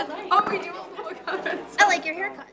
Oh, we do have public comments. I like your haircut.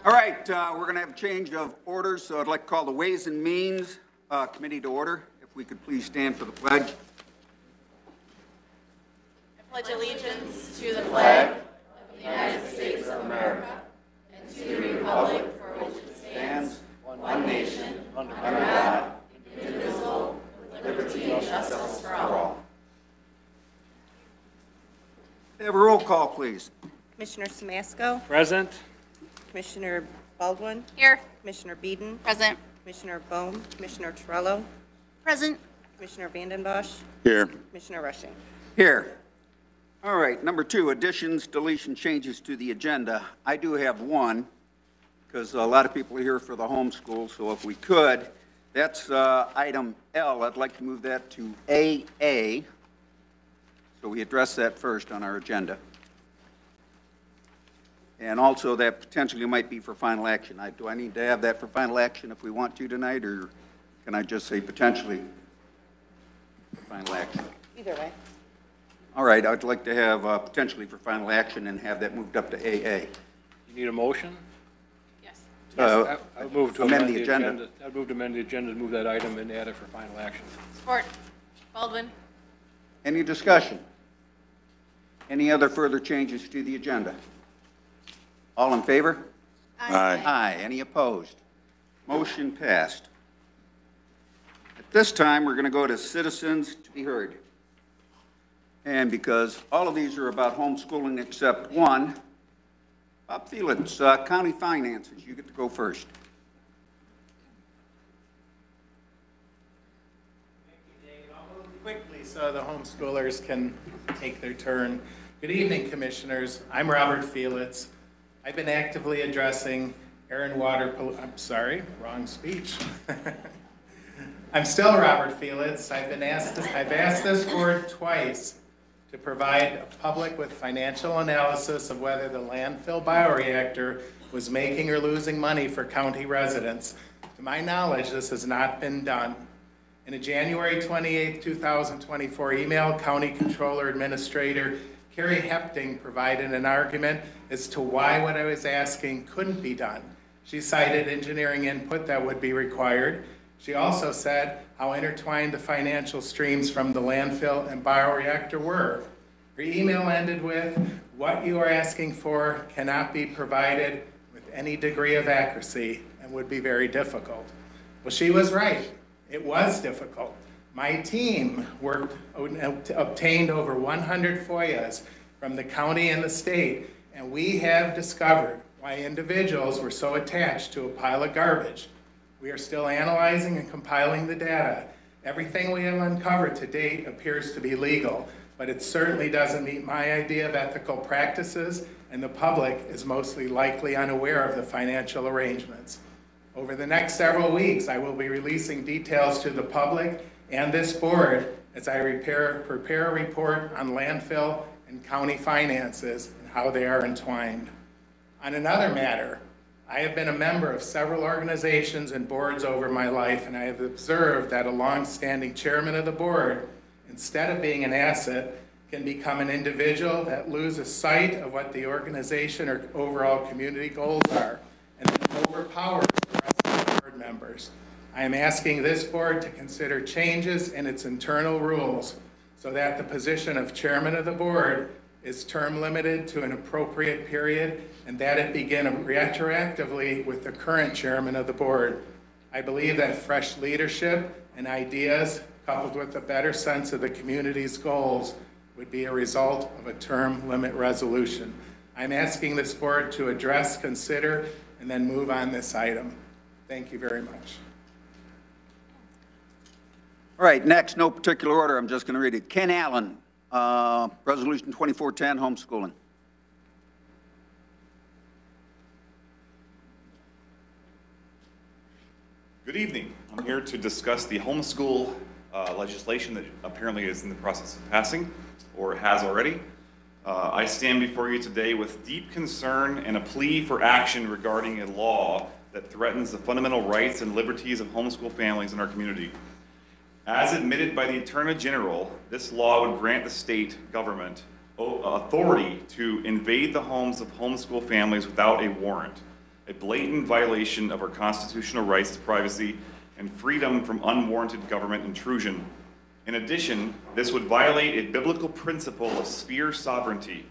All right, we're going to have a change of orders, so I'd like to call the Ways and Means Committee to order. If we could please stand for the pledge. I pledge allegiance to the flag of the United States of America and to the republic for which it stands, one nation, under God, indivisible, with liberty and justice for all. Have a roll call, please. Commissioner Samasco, Present. Commissioner Baldwin, Here. Commissioner Beeden, Present. Commissioner Bohm, Commissioner Torello, Present. Commissioner Vanden Bosch, Here. Commissioner Rushing. Here. All right, number 2, additions, deletion, changes to the agenda. I do have one, because a lot of people are here for the homeschool, so if we could, that's item L. I'd like to move that to AA, so we address that first on our agenda. And also that potentially might be for final action. Do I need to have that for final action if we want to tonight, or can I just say potentially for final action? Either way. All right, I'd like to have potentially for final action and have that moved up to AA. You need a motion? Yes. I would move to amend the agenda. I'd move to amend the agenda to move that item and add it for final action. Support. Baldwin. Any discussion? Any other further changes to the agenda? All in favor? Aye. Aye. Any opposed? Motion passed. At this time, we're going to go to citizens to be heard. And because all of these are about homeschooling except one, Bob Felix, County Finances, you get to go first. Thank you, Dave. I'll move quickly so the homeschoolers can take their turn. Good evening, Commissioners. I'm Robert Felix. I've been actively addressing air and water, I'm sorry, wrong speech. I'm still Robert Felix. I've asked this board twice to provide the public with financial analysis of whether the landfill bioreactor was making or losing money for county residents. To my knowledge, this has not been done. In a January 28, 2024 email, County Controller Administrator Carrie Hepting provided an argument as to why what I was asking couldn't be done. She cited engineering input that would be required. She also said how intertwined the financial streams from the landfill and bioreactor were. Her email ended with, "What you are asking for cannot be provided with any degree of accuracy and would be very difficult." Well, she was right. It was difficult. My team obtained over 100 FOIAs from the county and the state, and we have discovered why individuals were so attached to a pile of garbage. We are still analyzing and compiling the data. Everything we have uncovered to date appears to be legal, but it certainly doesn't meet my idea of ethical practices, and the public is mostly likely unaware of the financial arrangements. Over the next several weeks, I will be releasing details to the public and this board as I prepare a report on landfill and county finances and how they are entwined. On another matter, I have been a member of several organizations and boards over my life, and I have observed that a long-standing chairman of the board, instead of being an asset, can become an individual that loses sight of what the organization or overall community goals are, and then overpowers the rest of the board members. I am asking this board to consider changes in its internal rules so that the position of chairman of the board is term limited to an appropriate period and that it begin retroactively with the current chairman of the board. I believe that fresh leadership and ideas coupled with a better sense of the community's goals would be a result of a term limit resolution. I'm asking this board to address, consider, and then move on this item. Thank you very much. All right, next, no particular order, I'm just going to read it. Ken Allen, Resolution 2410, homeschooling. Good evening. I'm here to discuss the homeschool legislation that apparently is in the process of passing, or has already. I stand before you today with deep concern and a plea for action regarding a law that threatens the fundamental rights and liberties of homeschool families in our community. As admitted by the Attorney General, this law would grant the state government authority to invade the homes of homeschool families without a warrant, a blatant violation of our constitutional rights to privacy and freedom from unwarranted government intrusion. In addition, this would violate a biblical principle of sphere sovereignty.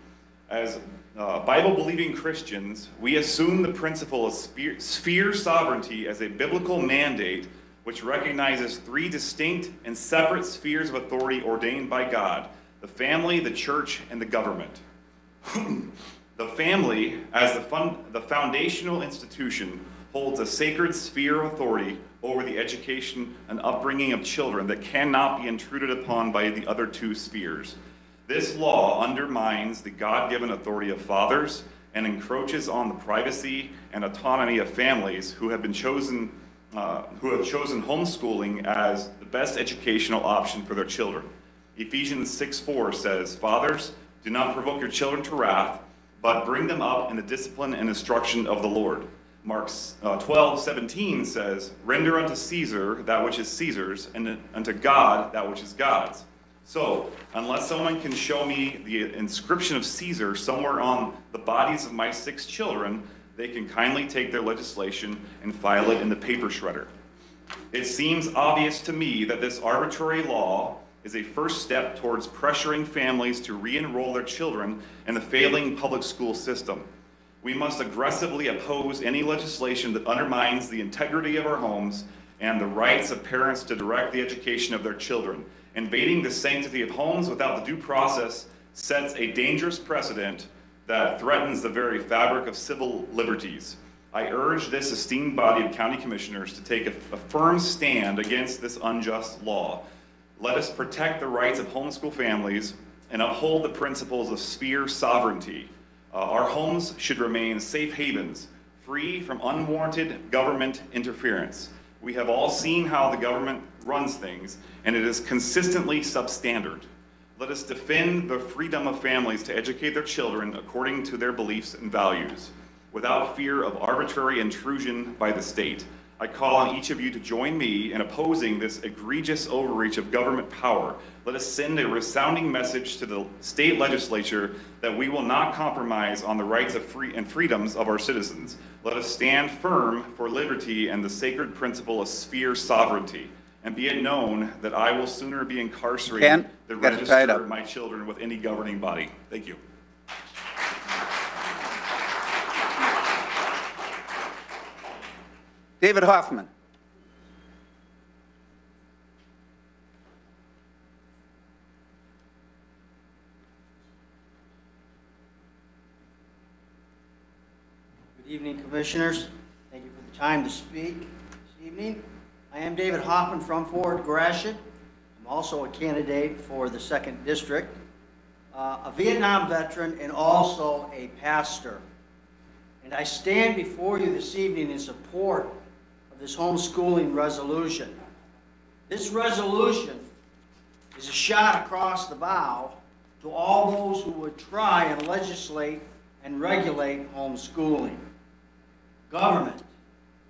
As Bible-believing Christians, we assume the principle of sphere sovereignty as a biblical mandate which recognizes three distinct and separate spheres of authority ordained by God: the family, the church, and the government. The family, as the foundational institution, holds a sacred sphere of authority over the education and upbringing of children that cannot be intruded upon by the other two spheres. This law undermines the God-given authority of fathers and encroaches on the privacy and autonomy of families who have chosen homeschooling as the best educational option for their children. Ephesians 6:4 says, "Fathers, do not provoke your children to wrath, but bring them up in the discipline and instruction of the Lord." Mark 12:17 says, "Render unto Caesar that which is Caesar's, and unto God that which is God's." So, unless someone can show me the inscription of Caesar somewhere on the bodies of my 6 children, they can kindly take their legislation and file it in the paper shredder. It seems obvious to me that this arbitrary law is a first step towards pressuring families to re-enroll their children in the failing public school system. We must aggressively oppose any legislation that undermines the integrity of our homes and the rights of parents to direct the education of their children. Invading the sanctity of homes without the due process sets a dangerous precedent that threatens the very fabric of civil liberties. I urge this esteemed body of county commissioners to take a firm stand against this unjust law. Let us protect the rights of homeschool families and uphold the principles of sphere sovereignty. Our homes should remain safe havens, free from unwarranted government interference. We have all seen how the government runs things, and it is consistently substandard. Let us defend the freedom of families to educate their children according to their beliefs and values, without fear of arbitrary intrusion by the state. I call on each of you to join me in opposing this egregious overreach of government power. Let us send a resounding message to the state legislature that we will not compromise on the rights of and freedoms of our citizens. Let us stand firm for liberty and the sacred principle of sphere sovereignty. And be it known that I will sooner be incarcerated Ken, than you got it tied register up. my children with any governing body. Thank you. David Hoffman. Good evening, Commissioners. Thank you for the time to speak this evening. I am David Hoffman from Fort Gratiot. I'm also a candidate for the 2nd District, a Vietnam veteran, and also a pastor. And I stand before you this evening in support of this homeschooling resolution. This resolution is a shot across the bow to all those who would try and legislate and regulate homeschooling. Government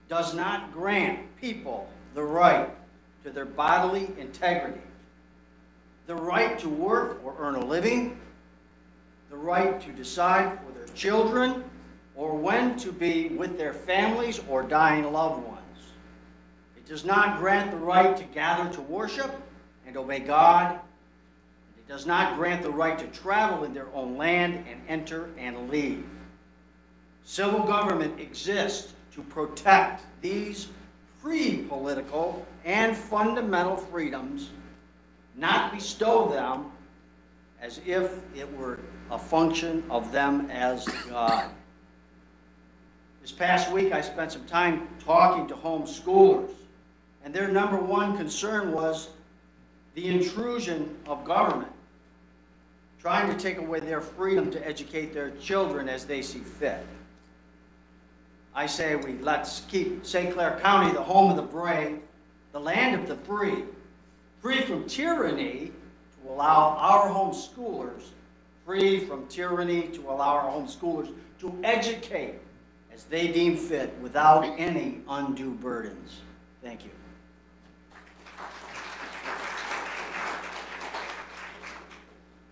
does not grant people the right to their bodily integrity, the right to work or earn a living, the right to decide for their children or when to be with their families or dying loved ones. It does not grant the right to gather to worship and obey God. It does not grant the right to travel in their own land and enter and leave. Civil government exists to protect these free political and fundamental freedoms, not bestow them as if it were a function of them as God. This past week, I spent some time talking to homeschoolers, and their number one concern was the intrusion of government, trying to take away their freedom to educate their children as they see fit. I say let's keep St. Clair County the home of the brave, the land of the free, free from tyranny to allow our homeschoolers, free from tyranny to allow our homeschoolers to educate as they deem fit without any undue burdens. Thank you.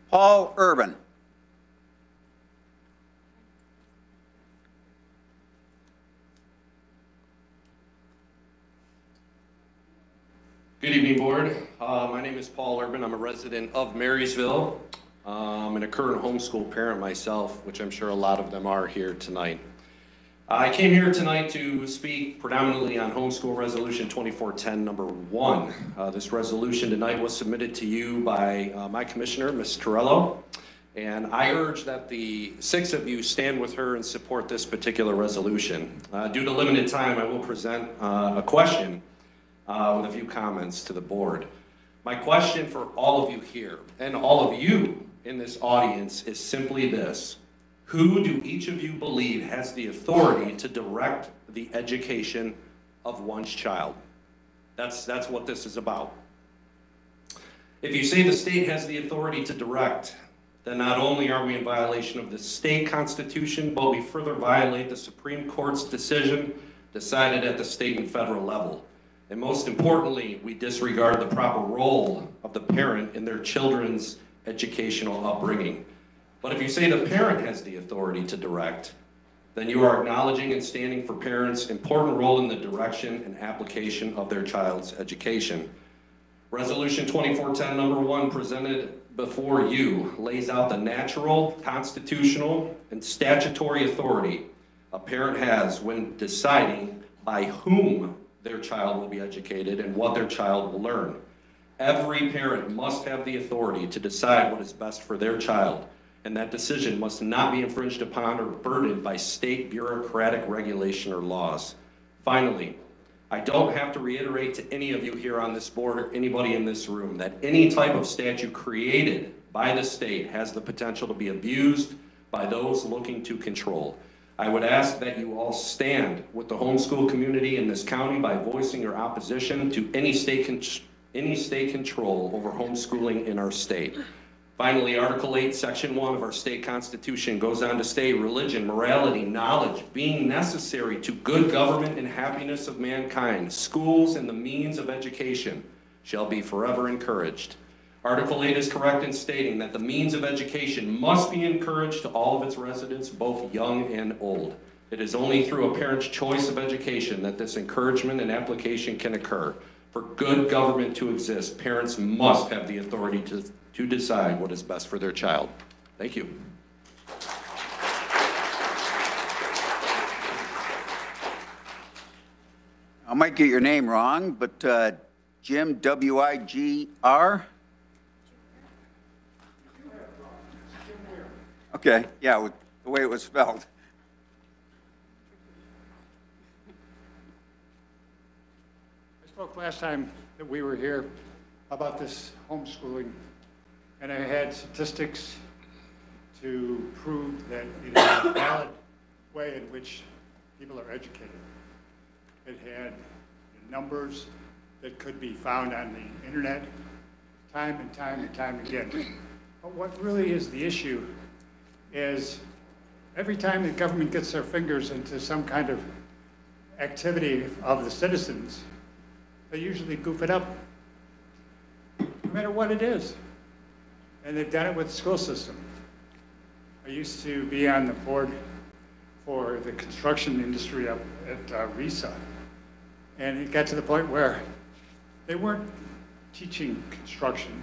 Paul Urban. Good evening, Board. My name is Paul Urban. I'm a resident of Marysville and a current homeschool parent myself, which I'm sure a lot of them are here tonight. I came here tonight to speak predominantly on Homeschool Resolution 2410, number 1. This resolution tonight was submitted to you by my commissioner, Ms. Torello, and I urge that the 6 of you stand with her and support this particular resolution. Due to limited time, I will present a question with a few comments to the board. My question for all of you here and all of you in this audience is simply this. Who do each of you believe has the authority to direct the education of one's child? That's what this is about. If you say the state has the authority to direct, then not only are we in violation of the state constitution, but we further violate the Supreme Court's decision decided at the state and federal level. And most importantly, we disregard the proper role of the parent in their children's educational upbringing. But if you say the parent has the authority to direct, then you are acknowledging and standing for parents' important role in the direction and application of their child's education. Resolution 2410, number 1, presented before you, lays out the natural, constitutional, and statutory authority a parent has when deciding by whom their child will be educated and what their child will learn. Every parent must have the authority to decide what is best for their child, and that decision must not be infringed upon or burdened by state bureaucratic regulation or laws. Finally, I don't have to reiterate to any of you here on this board or anybody in this room that any type of statute created by the state has the potential to be abused by those looking to control. I would ask that you all stand with the homeschool community in this county by voicing your opposition to any state control over homeschooling in our state. Finally, Article 8, Section 1 of our state constitution goes on to state religion, morality, knowledge, being necessary to good government and happiness of mankind, schools and the means of education shall be forever encouraged. Article 8 is correct in stating that the means of education must be encouraged to all of its residents, both young and old. It is only through a parent's choice of education that this encouragement and application can occur. For good government to exist, parents must have the authority to decide what is best for their child. Thank you. I might get your name wrong, but Jim, W-I-G-R? Okay, yeah, with the way it was spelled. I spoke last time that we were here about this homeschooling, and I had statistics to prove that it is a valid way in which people are educated. It had the numbers that could be found on the internet time and time and time again. But what really is the issue is every time the government gets their fingers into some kind of activity of the citizens, they usually goof it up, no matter what it is. And they've done it with the school system. I used to be on the board for the construction industry up at RISA. And it got to the point where they weren't teaching construction.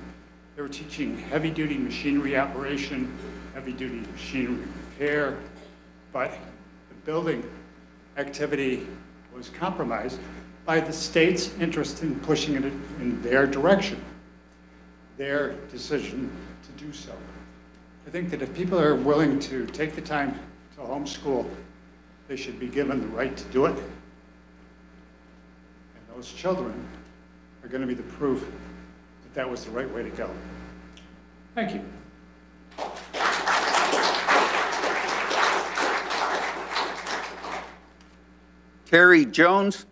They were teaching heavy-duty machinery operation, heavy-duty machinery repair, but the building activity was compromised by the state's interest in pushing it in their direction, their decision to do so. I think that if people are willing to take the time to homeschool, they should be given the right to do it. And those children are going to be the proof that that was the right way to go. Thank you. Terry Jones?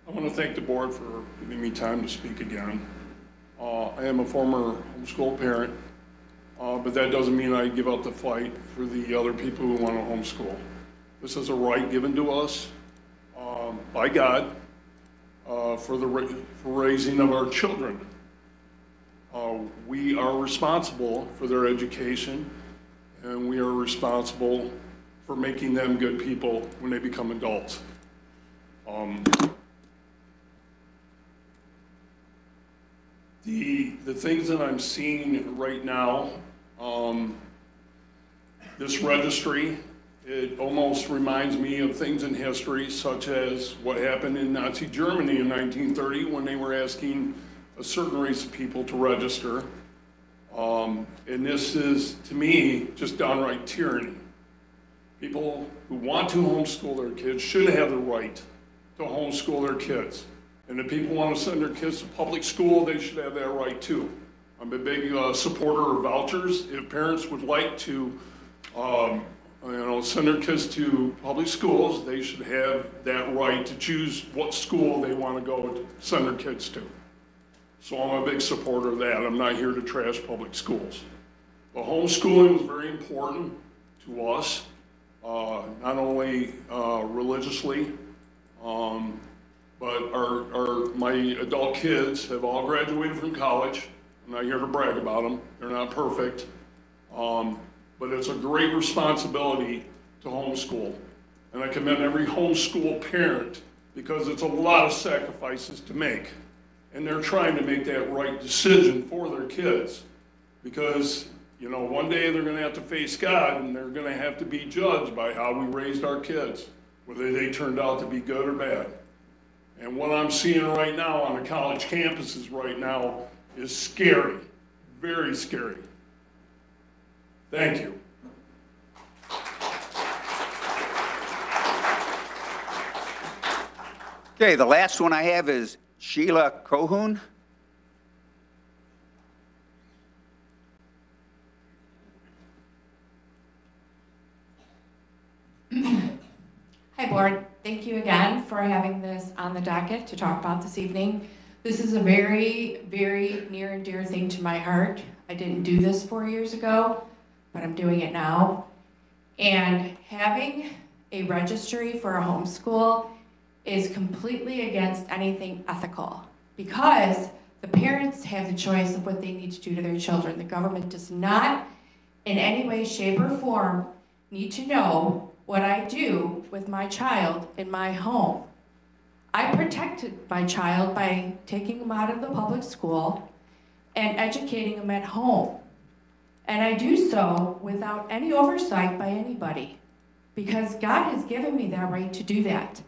I want to thank the board for giving me time to speak again. I am a former homeschool parent, but that doesn't mean I give up the fight for the other people who want to homeschool. This is a right given to us by God for raising of our children. We are responsible for their education, and we are responsible for making them good people when they become adults. The things that I'm seeing right now, this registry, it almost reminds me of things in history, such as what happened in Nazi Germany in 1930 when they were asking a certain race of people to register. And this is, to me, just downright tyranny. People who want to homeschool their kids should have the right to homeschool their kids. And if people want to send their kids to public school, they should have that right too. I'm a big supporter of vouchers. If parents would like to send their kids to public schools, they should have that right to choose what school they want to go to send their kids to. So I'm a big supporter of that. I'm not here to trash public schools. But homeschooling is very important to us, not only religiously, but my adult kids have all graduated from college. I'm not here to brag about them. They're not perfect. But it's a great responsibility to homeschool. And I commend every homeschool parent because it's a lot of sacrifices to make. And they're trying to make that right decision for their kids. Because, you know, one day they're going to have to face God and they're going to have to be judged by how we raised our kids, whether they turned out to be good or bad. And what I'm seeing right now on the college campuses right now is scary, very scary. Thank you. Okay, the last one I have is Sheila Cohoon. Hi, Board. Thank you again for having this on the docket to talk about this evening. This is a very, very near and dear thing to my heart. I didn't do this 4 years ago, but I'm doing it now. And having a registry for a homeschool is completely against anything ethical because the parents have the choice of what they need to do to their children. The government does not in any way, shape, or form need to know what I do with my child in my home. I protected my child by taking him out of the public school and educating him at home. And I do so without any oversight by anybody because God has given me that right to do that.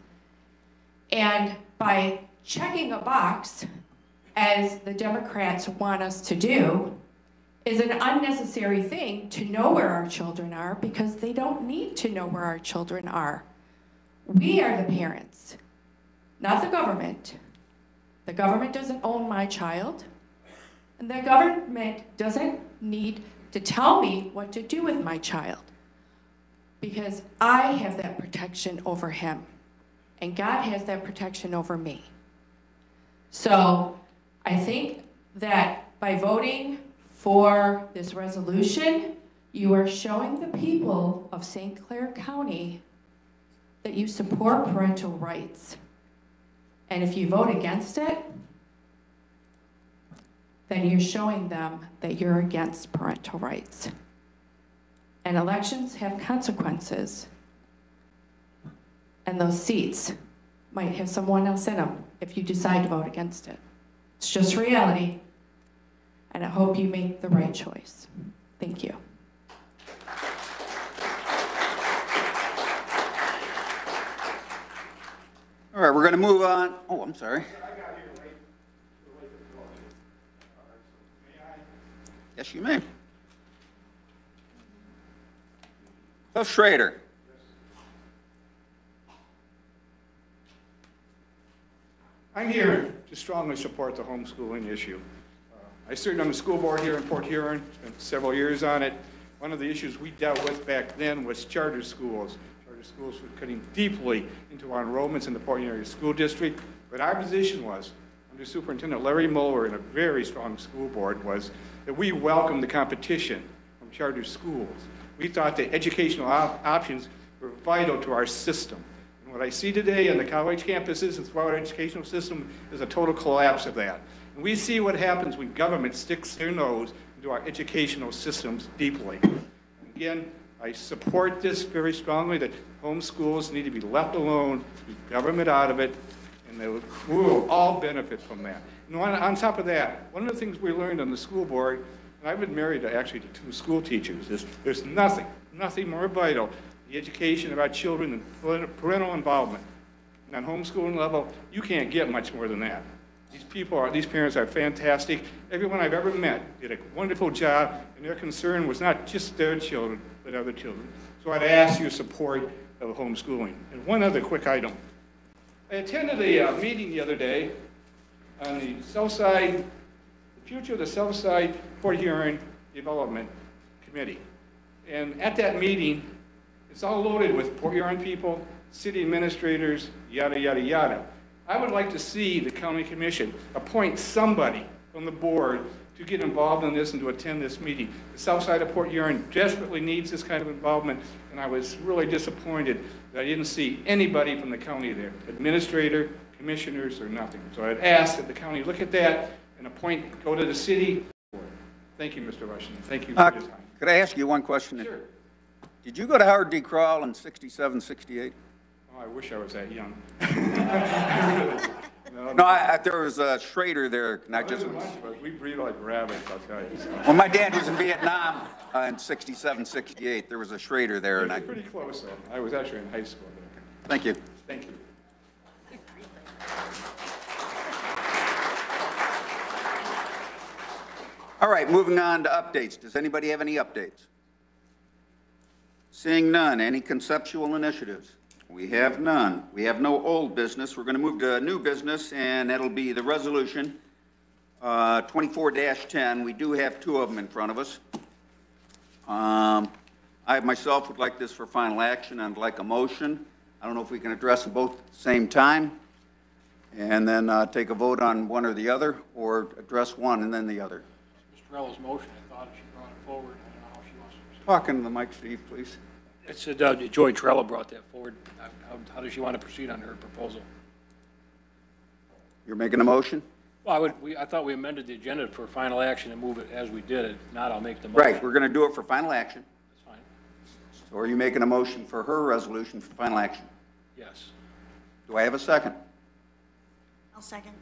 And by checking a box, as the Democrats want us to do, is an unnecessary thing to know where our children are because they don't need to know where our children are. We are the parents, not the government. The government doesn't own my child, and the government doesn't need to tell me what to do with my child because I have that protection over him, and God has that protection over me. So I think that by voting for this resolution, you are showing the people of St. Clair County that you support parental rights. And if you vote against it, then you're showing them that you're against parental rights. And elections have consequences. And those seats might have someone else in them if you decide to vote against it. It's just reality. And I hope you make the right choice. Thank you. All right, we're going to move on. Oh, I'm sorry. Yes, you may. Cliff Schrader. I'm here to strongly support the homeschooling issue. I served on the school board here in Port Huron, spent several years on it. One of the issues we dealt with back then was charter schools. Charter schools were cutting deeply into our enrollments in the Port Huron Area School District. But our position was, under Superintendent Larry Mueller and a very strong school board, was that we welcomed the competition from charter schools. We thought that educational options were vital to our system. And what I see today on the college campuses and throughout our educational system is a total collapse of that. And we see what happens when government sticks their nose into our educational systems deeply. Again, I support this very strongly, that homeschools need to be left alone, keep government out of it, and we will all benefit from that. And on top of that, one of the things we learned on the school board, and I've been married to 2 school teachers, is there's nothing more vital, the education of our children than parental involvement. And on homeschooling level, you can't get much more than that. These parents are fantastic. Everyone I've ever met did a wonderful job, and their concern was not just their children, but other children. So I'd ask your support of homeschooling. And one other quick item. I attended a meeting the other day on the South Side, the future of the South Side Port Huron Development Committee. And at that meeting, it's all loaded with Port Huron people, city administrators, yada, yada, yada. I would like to see the county commission appoint somebody from the board to get involved in this and to attend this meeting. The south side of Port Huron desperately needs this kind of involvement, and I was really disappointed that I didn't see anybody from the county there, administrator, commissioners, or nothing. So I'd ask that the county look at that and go to the city. Thank you, Mr. Rushing. Thank you for your time. Could I ask you one question? Sure. Did you go to Howard D. Crowell in 67, 68? Oh, I wish I was that young. No, there was a Schrader there. We breed like rabbits, I'll tell you. So. When my dad was in Vietnam in 67, 68, there was a Schrader there. And pretty close, though. I was actually in high school. Thank you. Thank you. All right, moving on to updates. Does anybody have any updates? Seeing none, any conceptual initiatives? We have none. We have no old business. We're going to move to new business, and that'll be the resolution 24-10. We do have 2 of them in front of us. I myself would like this for final action. I'd like a motion I don't know if we can address them both at the same time, and then take a vote on one or the other, or address one and then the other. Mr. Rello's motion, I thought she brought it forward. I don't know how she wants to proceed. Talking to the mic, Steve, please. It said Joy Trello brought that forward. How does she want to proceed on her proposal? You're making a motion? Well, I thought we amended the agenda for final action and move it as we did it. If not, I'll make the motion. Right, we're going to do it for final action. That's fine. So are you making a motion for her resolution for final action? Yes. Do I have a second? I'll second.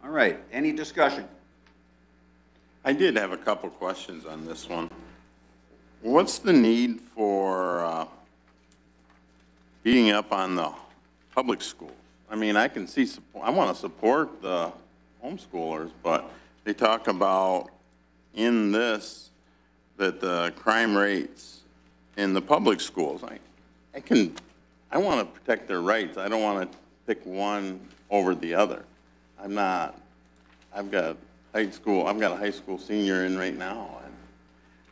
All right, any discussion? I did have a couple questions on this one. What's the need for beating up on the public schools? I mean, I can see, I want to support the homeschoolers, but they talk about in this that the crime rates in the public schools, I want to protect their rights. I don't want to pick one over the other. I've got a high school senior in right now, and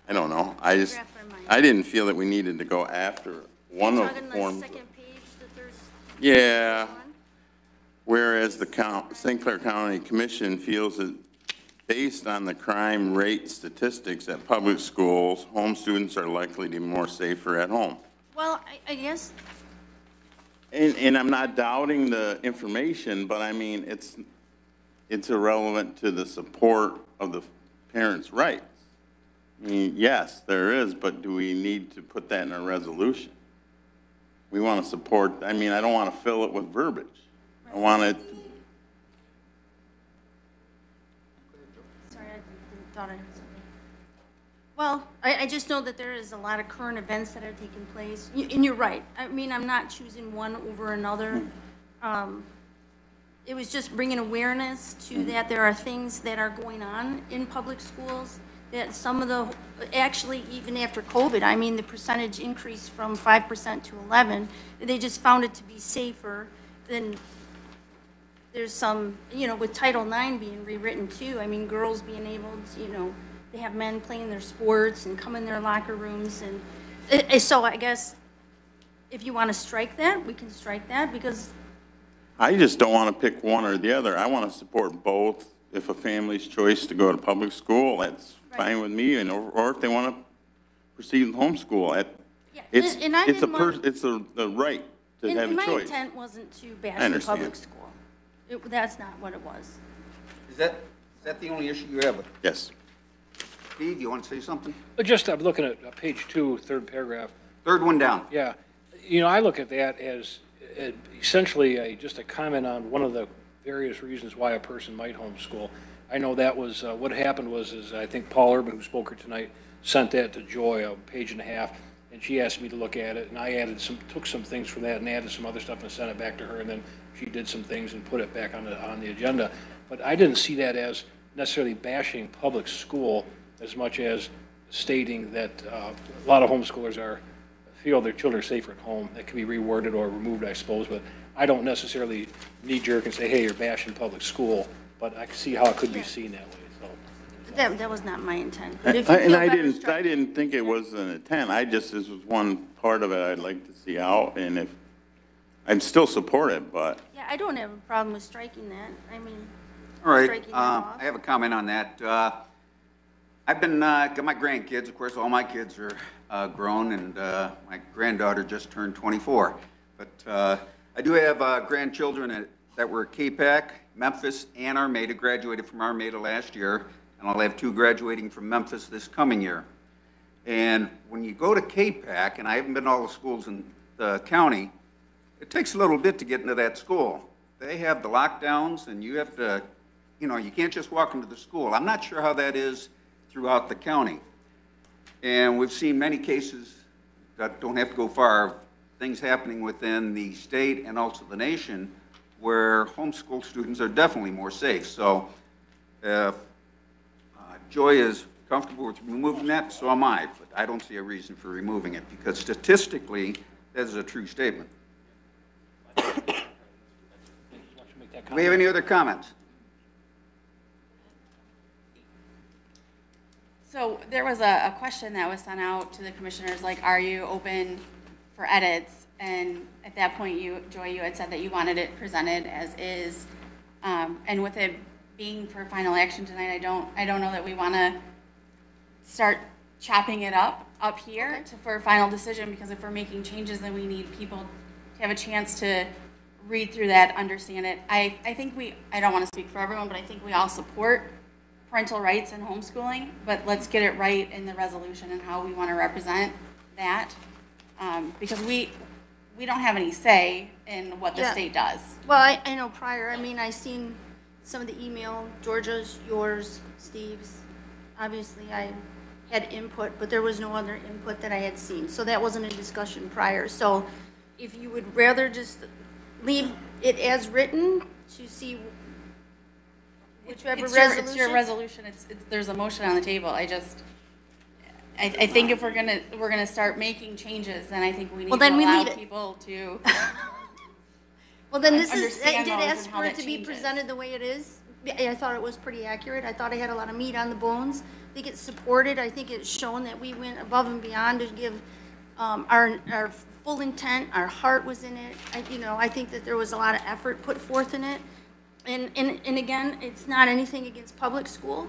I don't know. I didn't feel that we needed to go after one of the forms. Second page, the third. Yeah. Whereas the St. Clair County Commission feels that based on the crime rate statistics at public schools, home students are likely to be more safer at home. Well, I guess, And I'm not doubting the information, but I mean, it's irrelevant to the support of the parents' rights. I mean, yes, there is, but do we need to put that in a resolution? We want to support, I mean, I don't want to fill it with verbiage. I want it, sorry, I thought I heard something. Well, I just know that there is a lot of current events that are taking place, and you're right. I mean, I'm not choosing one over another. It was just bringing awareness to that there are things that are going on in public schools, that some of the, actually even after COVID, I mean, the percentage increased from 5% to 11. They just found it to be safer than, there's some, with Title IX being rewritten too. I mean, girls being able to, they have men playing their sports and come in their locker rooms. And so I guess if you want to strike that, we can strike that, because I just don't want to pick one or the other. I want to support both. If a family's choice to go to public school, that's fine with me, or if they want to proceed with homeschool. It's the right to have a my choice. intent wasn't to bash I the understand. public school. That's not what it was. Is that the only issue you have? Yes. Steve, you want to say something? Just, I'm looking at page 2, third paragraph. Third one down. Yeah. I look at that as essentially just a comment on one of the various reasons why a person might homeschool. I know that was, what happened was I think Paul Urban, who spoke here tonight, sent that to Joy, a page and a half, and she asked me to look at it, and I took some things from that and added some other stuff and sent it back to her, and then she did some things and put it back on the agenda. But I didn't see that as necessarily bashing public school as much as stating that a lot of homeschoolers feel their children are safer at home. That can be reworded or removed, I suppose, but I don't necessarily knee-jerk and say, hey, you're bashing public school, but I can see how it could be seen that way. So That was not my intent. I didn't think it was an intent. This was one part of it I'd like to see out, and if, I'd still support it, but. Yeah, I don't have a problem with striking that. I mean, All right, striking that off. I have a comment on that. I've been, got my grandkids, of course, all my kids are grown, and my granddaughter just turned 24. But I do have grandchildren that were at KPAC, Memphis, and Armada, graduated from Armada last year, and I'll have 2 graduating from Memphis this coming year. And when you go to KPAC, and I haven't been to all the schools in the county, it takes a little bit to get into that school. They have the lockdowns, and you have to, you can't just walk into the school. I'm not sure how that is throughout the county. And we've seen many cases that don't have to go far, of things happening within the state and also the nation where homeschool students are definitely more safe. So if Joy is comfortable with removing that, so am I, but I don't see a reason for removing it, because statistically, that is a true statement. Do we have any other comments? So there was a question that was sent out to the commissioners, like, are you open for edits? And at that point, Joy, you had said that you wanted it presented as is. And with it being for final action tonight, I don't know that we want to start chopping it up here for a final decision, because if we're making changes, then we need people to have a chance to read through that, understand it. I think I don't want to speak for everyone, but I think we all support parental rights and homeschooling, but let's get it right in the resolution and how we want to represent that. Because we don't have any say in what the state does. Well, I know prior, I mean, I seen some of the email, Georgia's, yours, Steve's. Obviously, I had input, but there was no other input that I had seen. So that wasn't a discussion prior. So if you would rather just leave it as written to see whichever resolution. It's your resolution. There's a motion on the table. I think if we're gonna start making changes, then I think we need to allow people to. Well, then this is, I understand did those ask and how for it that to be changes. presented the way it is. I thought it was pretty accurate. I thought I had a lot of meat on the bones. I think it's supported. I think it's shown that we went above and beyond to give our full intent, our heart was in it. I think that there was a lot of effort put forth in it. And again, it's not anything against public school,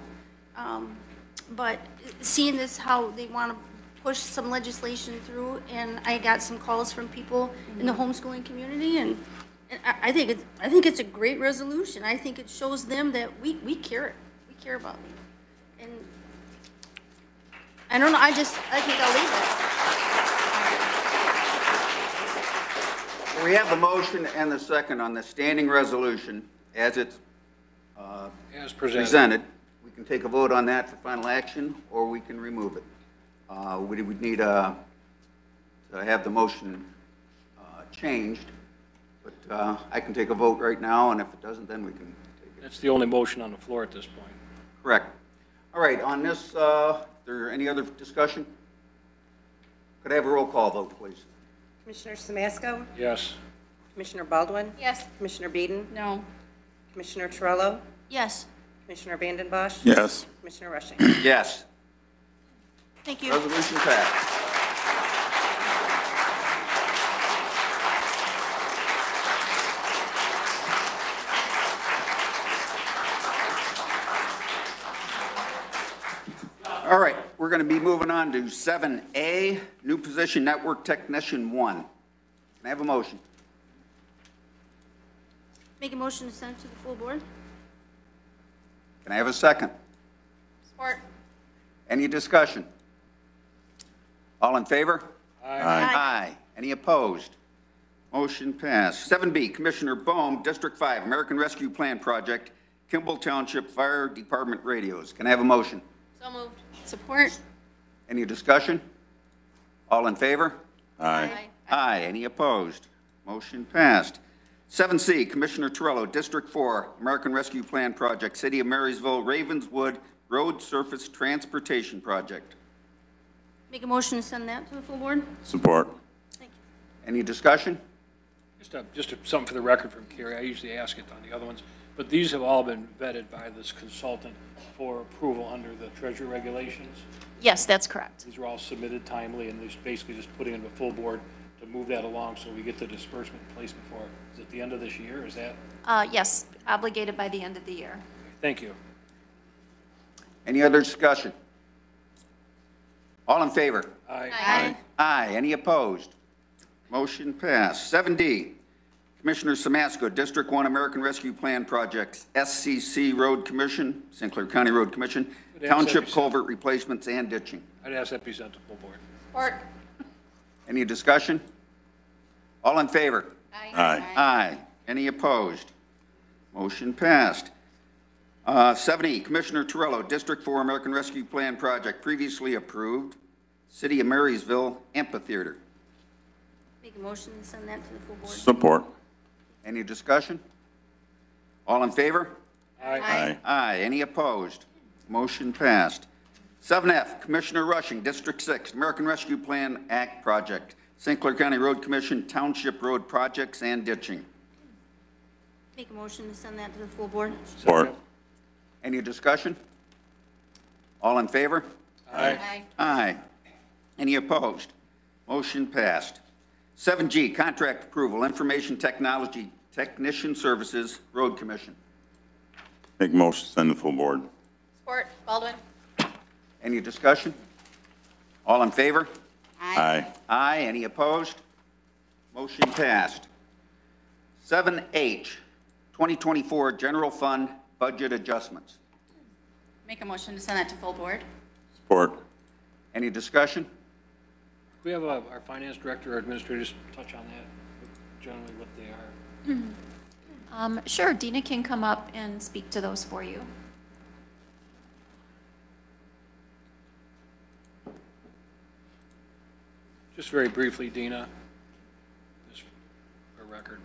but seeing this, how they want to push some legislation through, and I got some calls from people in the homeschooling community, and I think it's a great resolution. I think it shows them that we care. We care about them. And I don't know, I think I'll leave it. We have the motion and the second on the standing resolution as it's As presented. We can take a vote on that for final action, or we can remove it. We would need to have the motion changed, but I can take a vote right now, and if it doesn't, then we can take it. That's the only motion on the floor at this point. Correct. All right, on this, there any other discussion? Could I have a roll call vote, please? Commissioner Samasco? Yes. Commissioner Baldwin? Yes. Commissioner Beeden? No. Commissioner Torello? Yes. Commissioner Vanden Bosch? Yes. Commissioner Rushing? Yes. Thank you. Resolution passed. All right, we're going to be moving on to 7A, new position, Network Technician 1. Can I have a motion? Make a motion to send it to the full board? Can I have a second? Support. Any discussion? All in favor? Aye. Aye. Any opposed? Motion passed. 7B, Commissioner Bohm, District 5, American Rescue Plan Project, Kimball Township Fire Department radios. Can I have a motion? So moved. Support. Any discussion? All in favor? Aye. Aye. Any opposed? Motion passed. 7C, Commissioner Torello, District 4, American Rescue Plan Project, City of Marysville, Ravenswood Road Surface Transportation Project. Make a motion to send that to the full board? Support. Thank you. Any discussion? Just something for the record from Carrie. I usually ask it on the other ones, but these have all been vetted by this consultant for approval under the Treasury regulations. Yes, that's correct. These are all submitted timely, and they're basically just putting in the full board to move that along so we get the disbursement in place before, is it the end of this year? Is that? Yes, obligated by the end of the year. Thank you. Any other discussion? All in favor? Aye. Aye. Aye. Any opposed? Motion passed. 7D, Commissioner Samasco, District 1 American Rescue Plan Projects, SCC Road Commission, St. Clair County Road Commission, Would ask that Township be culvert replacements and ditching. I'd ask that be sent to full board. Support. Any discussion? All in favor? Aye. Aye. Any opposed? Motion passed. 7E, Commissioner Torello, District 4 American Rescue Plan Project, previously approved, City of Marysville Amphitheater. Make a motion to send that to the full board? Support. Any discussion? All in favor? Aye. Aye. Any opposed? Motion passed. 7F, Commissioner Rushing, District 6, American Rescue Plan Act Project, St. Clair County Road Commission, Township Road Projects and Ditching. Make a motion to send that to the full board? Support. Any discussion? All in favor? Aye. Aye. Any opposed? Motion passed. 7G, contract approval, Information Technology Technician Services, Road Commission. Make motion to send to full board. Support, Baldwin. Any discussion? All in favor? Aye. Aye. Any opposed? Motion passed. 7H, 2024 General Fund Budget Adjustments. Make a motion to send that to full board. Support. Any discussion? We have our finance director or administrator just touch on that, generally what they are. Sure, Dina can come up and speak to those for you. Just very briefly, Dina, just for record.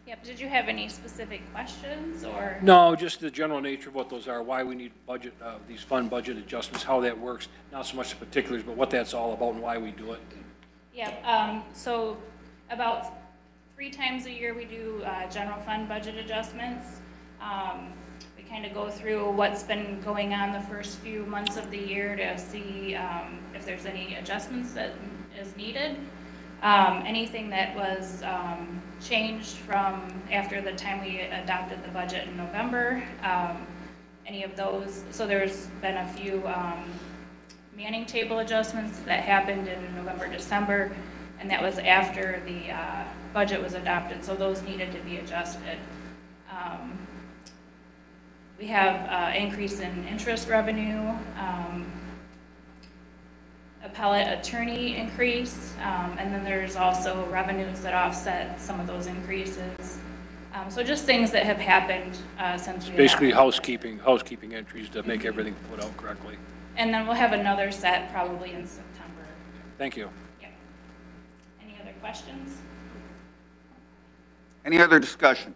Yep, did you have any specific questions, or? No, just the general nature of what those are, why we need budget, these fund budget adjustments, how that works, not so much the particulars, but what that's all about and why we do it. Yeah, so about 3 times a year we do general fund budget adjustments. We kind of go through what's been going on the first few months of the year to see if there's any adjustments that is needed. Anything that was changed from after the time we adopted the budget in November, any of those. So there's been a few manning table adjustments that happened in November, December, and that was after the budget was adopted, so those needed to be adjusted. We have increase in interest revenue, appellate attorney increase, and then there's also revenues that offset some of those increases. So just things that have happened since we Basically adopted. housekeeping entries to make everything put out correctly. And then we'll have another set probably in September. Thank you. Yep. Any other questions? Any other discussion?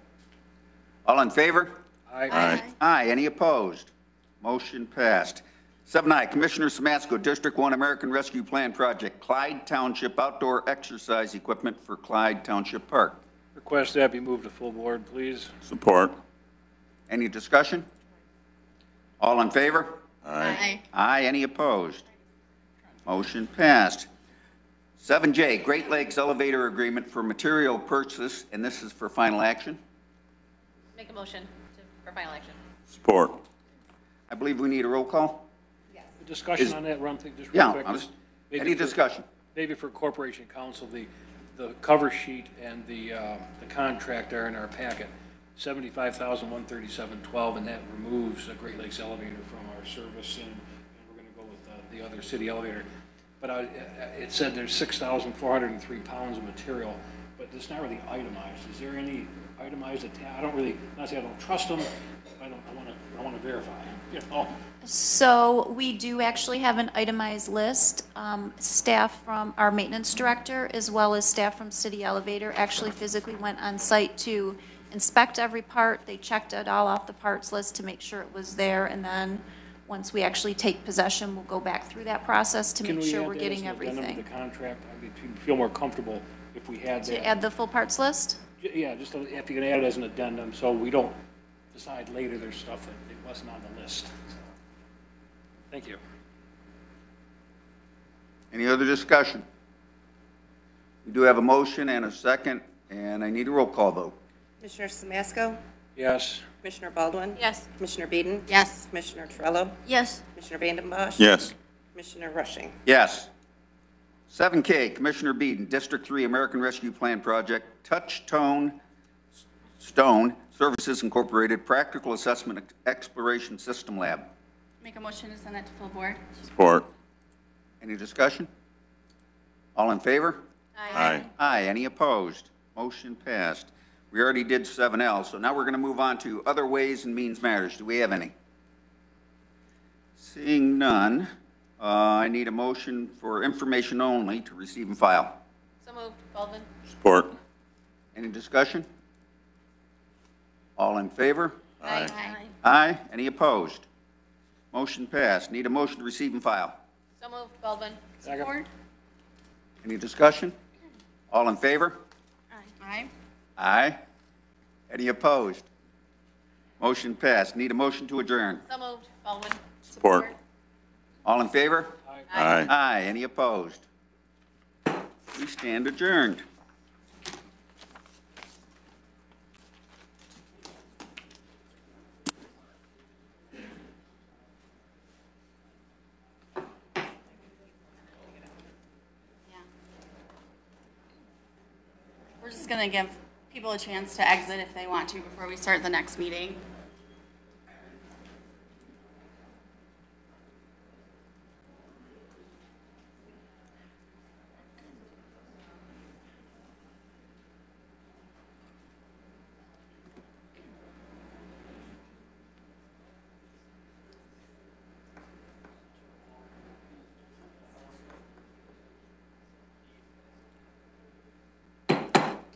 All in favor? Aye. Aye. Aye. Any opposed? Motion passed. 7I, Commissioner Samasco, District 1 American Rescue Plan Project, Clyde Township Outdoor Exercise Equipment for Clyde Township Park. Request that be moved to full board, please. Support. Any discussion? All in favor? Aye. Aye. Any opposed? Motion passed. 7J, Great Lakes Elevator Agreement for Material Purchase, and this is for final action. Make a motion for final action. Support. I believe we need a roll call. The discussion Is- on that, run thing, just real Yeah, quick. just maybe any for- discussion? Maybe for Corporation Council, the cover sheet and the contract are in our packet, $75,137.12, and that removes the Great Lakes Elevator from our service, and we're gonna go with the other city elevator. But it said there's 6,403 pounds of material, but it's not really itemized. Is there any itemized I don't really, not say I don't trust them, I wanna verify, you know? So we do actually have an itemized list. Staff from our maintenance director, as well as staff from City Elevator, actually physically went on site to inspect every part. They checked it all off the parts list to make sure it was there, and then once we actually take possession, we'll go back through that process to make sure we're getting Can we add that as an addendum everything. to the contract? I mean, to feel more comfortable if we had that. To add the full parts list? Yeah, just if you can add it as an addendum, so we don't decide later there's stuff that it wasn't on the list. So, thank you. Any other discussion? We do have a motion and a second, and I need a roll call vote. Commissioner Samasco? Yes. Commissioner Baldwin? Yes. Commissioner Beeden? Yes. Commissioner Trello? Yes. Commissioner Vanden Bosch? Yes. Commissioner Rushing? Yes. 7K, Commissioner Beeden, District 3 American Rescue Plan Project, Touchstone Stone Services Incorporated, Practical Assessment Exploration System Lab. Make a motion to send that to full board. Support. Any discussion? All in favor? Aye. Aye. Any opposed? Motion passed. We already did 7L, so now we're going to move on to Other Ways and Means Matters. Do we have any? Seeing none, I need a motion for information only to receive and file. So moved, Baldwin. Support. Any discussion? All in favor? Aye. Aye. Any opposed? Motion passed. Need a motion to receive and file. So moved, Baldwin. Support. Any discussion? All in favor? Aye. Aye. Any opposed? Motion passed. Need a motion to adjourn. So moved, Baldwin. Support. All in favor? Aye. Aye. Any opposed? We stand adjourned. We're just gonna give people a chance to exit if they want to before we start the next meeting.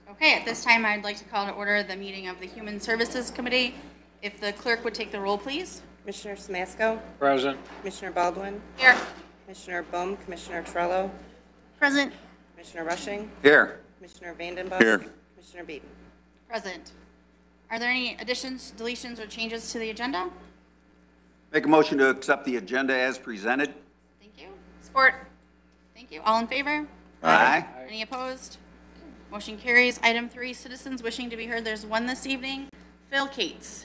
Okay, at this time, I'd like to call to order the meeting of the Human Services Committee. If the clerk would take the roll, please. Commissioner Samasco? Present. Commissioner Baldwin? Here. Commissioner Bum? Commissioner Trello? Present. Commissioner Rushing? Here. Commissioner Vandenbach? Here. Commissioner Beeden? Present. Are there any additions, deletions, or changes to the agenda? Make a motion to accept the agenda as presented. Thank you. Support. Thank you. All in favor? Aye. Any opposed? Motion carries. Item 3, citizens wishing to be heard. There's one this evening. Phil Cates.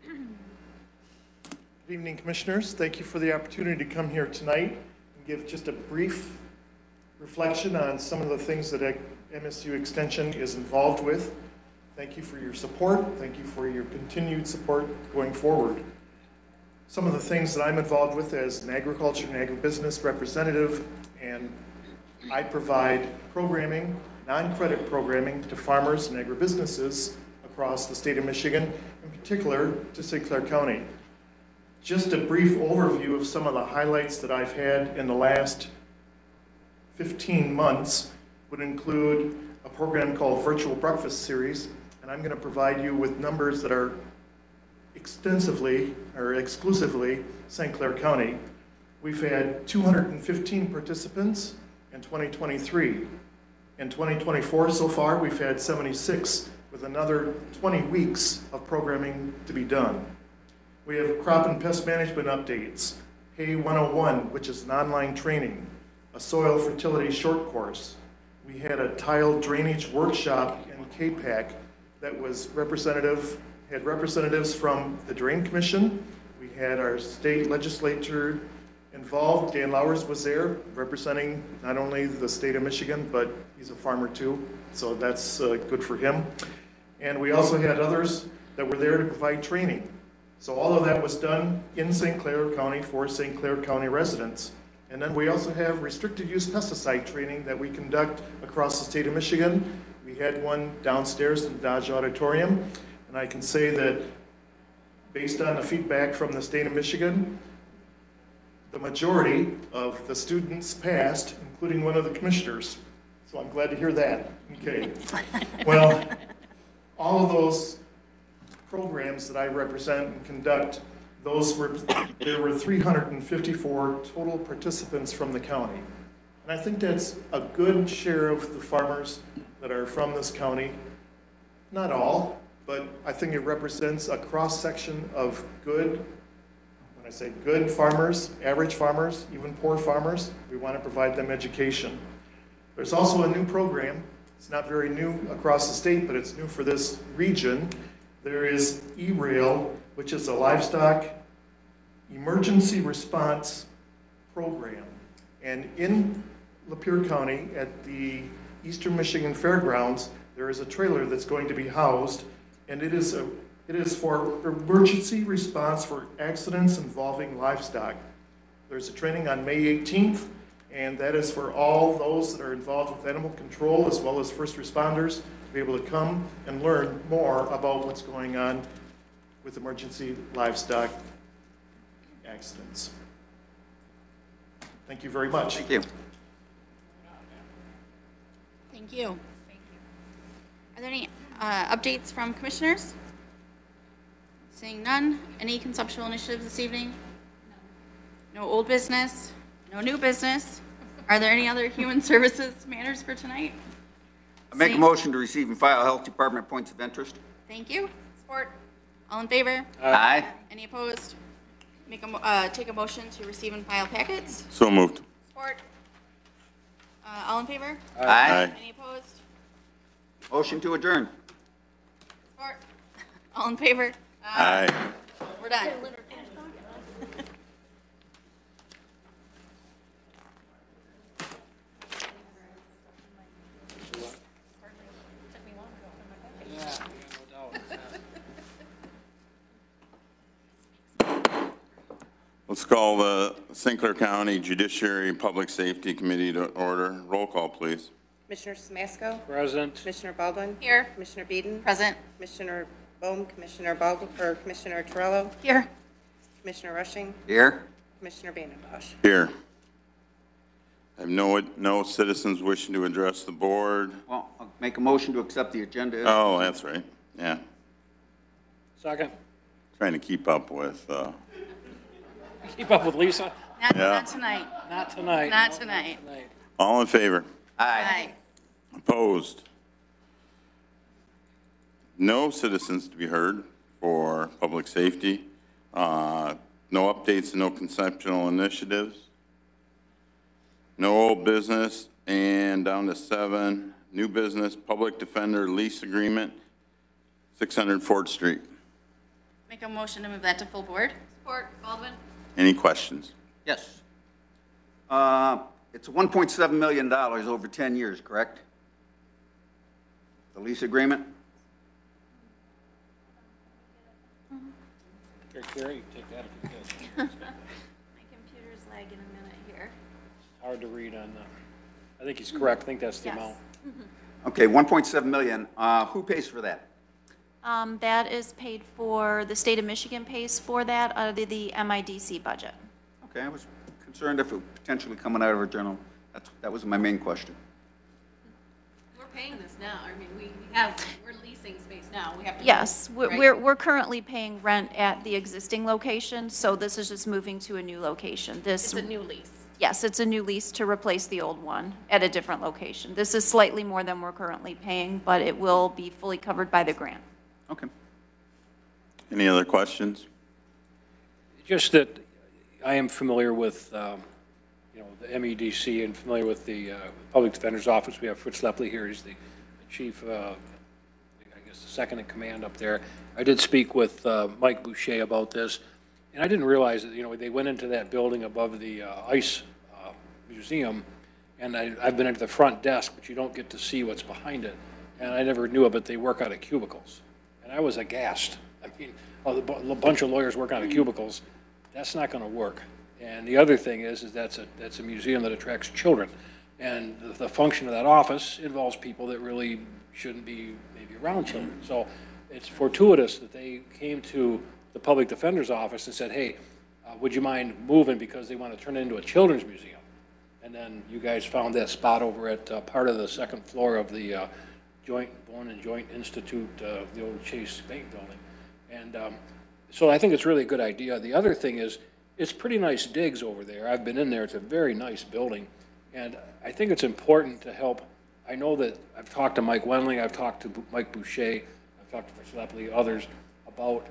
Good evening, Commissioners. Thank you for the opportunity to come here tonight and give just a brief reflection on some of the things that MSU Extension is involved with. Thank you for your support. Thank you for your continued support going forward. Some of the things that I'm involved with as an agriculture and agribusiness representative, and I provide programming, non-credit programming to farmers and agribusinesses across the state of Michigan, in particular to St. Clair County. Just a brief overview of some of the highlights that I've had in the last 15 months would include a program called Virtual Breakfast Series, and I'm going to provide you with numbers that are extensively or exclusively St. Clair County. We've had 215 participants in 2023. In 2024 so far, we've had 76 with another 20 weeks of programming to be done. We have crop and pest management updates, Hay 101, which is an online training, a soil fertility short course. We had a tile drainage workshop in KPAC that was had representatives from the Drain Commission. We had our state legislature involved. Dan Lowers was there representing not only the state of Michigan, but he's a farmer too, so that's good for him. And we also had others that were there to provide training. So all of that was done in St. Clair County for St. Clair County residents. And then we also have restricted use pesticide training that we conduct across the state of Michigan. We had one downstairs in the Dodge Auditorium, and I can say that based on the feedback from the state of Michigan, the majority of the students passed, including one of the commissioners. So I'm glad to hear that. Okay. Well, all of those programs that I represent and conduct, there were 354 total participants from the county. And I think that's a good share of the farmers that are from this county. Not all, but I think it represents a cross-section of good, when I say good farmers, average farmers, even poor farmers, we want to provide them education. There's also a new program. It's not very new across the state, but it's new for this region. There is E-Rail, which is a livestock emergency response program. And in Lapeer County at the Eastern Michigan Fairgrounds, there is a trailer that's going to be housed, and it is for emergency response for accidents involving livestock. There's a training on May 18th, and that is for all those that are involved with animal control as well as first responders to be able to come and learn more about what's going on with emergency livestock accidents. Thank you very much. Thank you. Thank you. Are there any updates from commissioners? Seeing none. Any conceptual initiatives this evening? No old business? No new business? Are there any other human services matters for tonight? I make a motion to receive and file Health Department points of interest. Thank you. Support. All in favor? Aye. Any opposed? Take a motion to receive and file packets. So moved. Support. All in favor? Aye. Any opposed? Motion to adjourn. Support. All in favor? Aye. We're done. Let's call the St. Clair County Judiciary and Public Safety Committee to order. Roll call, please. Commissioner Samasco? Present. Commissioner Baldwin? Here. Commissioner Beeden? Present. Commissioner Bohm, Commissioner Baldwin, or Commissioner Torello? Here. Commissioner Rushing? Here. Commissioner Vandenbosch? Here. I have no citizens wishing to address the board. Well, I'll make a motion to accept the agenda. Oh, that's right. Yeah. Second. Trying to keep up with, Keep up with Lisa? Not tonight. Not tonight. Not tonight. all in favor? Aye. Opposed? No citizens to be heard for public safety. No updates and no conceptual initiatives. No old business, and down to 7, new business, public defender lease agreement, 600 Ford Street. Make a motion to move that to full board. Support. Baldwin. Any questions? Yes. It's $1.7 million over 10 years, correct? The lease agreement? Here, Carrie, take that if you could. My computer's lagging a minute here. Hard to read on the, I think he's correct. I think that's the Yes. amount. Okay, 1.7 million. Who pays for that? That is paid for, the state of Michigan pays for that out of the MIDC budget. Okay, I was concerned if it was potentially coming out of our general. That was my main question. We're paying this now. I mean, we're leasing space now. We have to. Yes, right? we're currently paying rent at the existing location, so this is just moving to a new location. It's a new lease. Yes, it's a new lease to replace the old one at a different location. This is slightly more than we're currently paying, but it will be fully covered by the grant. Okay. Any other questions? Just that I am familiar with, the MEDC and familiar with the Public Defender's Office. We have Fritz Lepley here. He's the chief, I guess, the second in command up there. I did speak with Mike Boucher about this, and I didn't realize that, they went into that building above the ice museum, and I've been into the front desk, but you don't get to see what's behind it. And I never knew it, but they work out of cubicles. And I was aghast. I mean, a bunch of lawyers work out of cubicles. That's not going to work. And the other thing is that's a museum that attracts children. And the function of that office involves people that really shouldn't be maybe around children. So it's fortuitous that they came to the Public Defender's Office and said, hey, would you mind moving because they want to turn it into a children's museum? And then you guys found that spot over at part of the second floor of the Bone and Joint Institute, the old Chase Bank building. And so I think it's really a good idea. The other thing is, it's pretty nice digs over there. I've been in there. It's a very nice building. And I think it's important to help. I know that I've talked to Mike Wendling, I've talked to Mike Boucher, I've talked to Fritz Lepley, others, about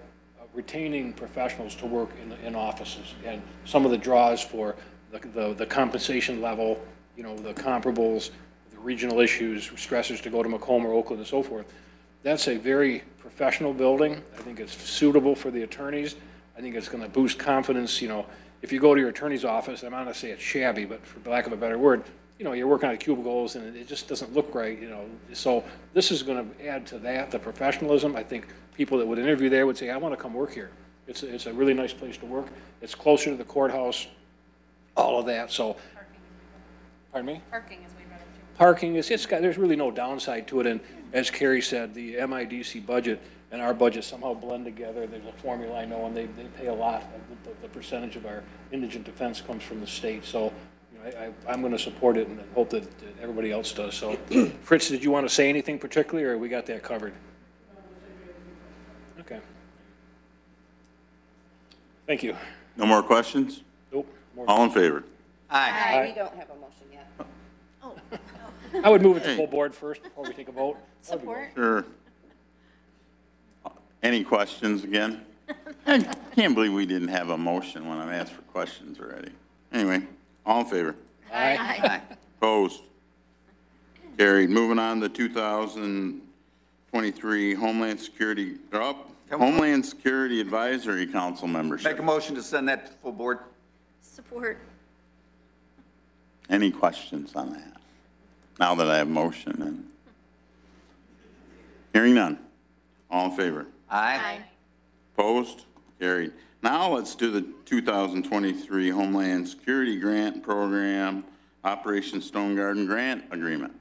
retaining professionals to work in offices. And some of the draws for the compensation level, the comparables, the regional issues, stressors to go to Macomb or Oakland and so forth. That's a very professional building. I think it's suitable for the attorneys. I think it's going to boost confidence. If you go to your attorney's office, I'm not going to say it's shabby, but for lack of a better word, you're working out of cubicles and it just doesn't look right, So this is going to add to that, the professionalism. I think people that would interview there would say, I want to come work here. It's a really nice place to work. It's closer to the courthouse, all of that, so. Pardon me? Parking is way better too. Parking there's really no downside to it, and as Carrie said, the MIDC budget and our budget somehow blend together. There's a formula I know, and they pay a lot. The percentage of our indigent defense comes from the state, so I'm going to support it and hope that everybody else does. So, Fritz, did you want to say anything particularly, or we got that covered? Okay. Thank you. No more questions? Nope. All in favor? Aye. We don't have a motion yet. Oh. I would move it to full board first before we take a vote. Support? Sure. Any questions again? I can't believe we didn't have a motion when I asked for questions already. Anyway, all in favor? Aye. Opposed? Carried. Moving on to 2023 Homeland Security Advisory Council membership. Make a motion to send that to full board. Support. Any questions on that? Now that I have motion and hearing none. All in favor? Aye. Opposed? Carried. Now let's do the 2023 Homeland Security Grant Program Operation Stone Garden Grant Agreement.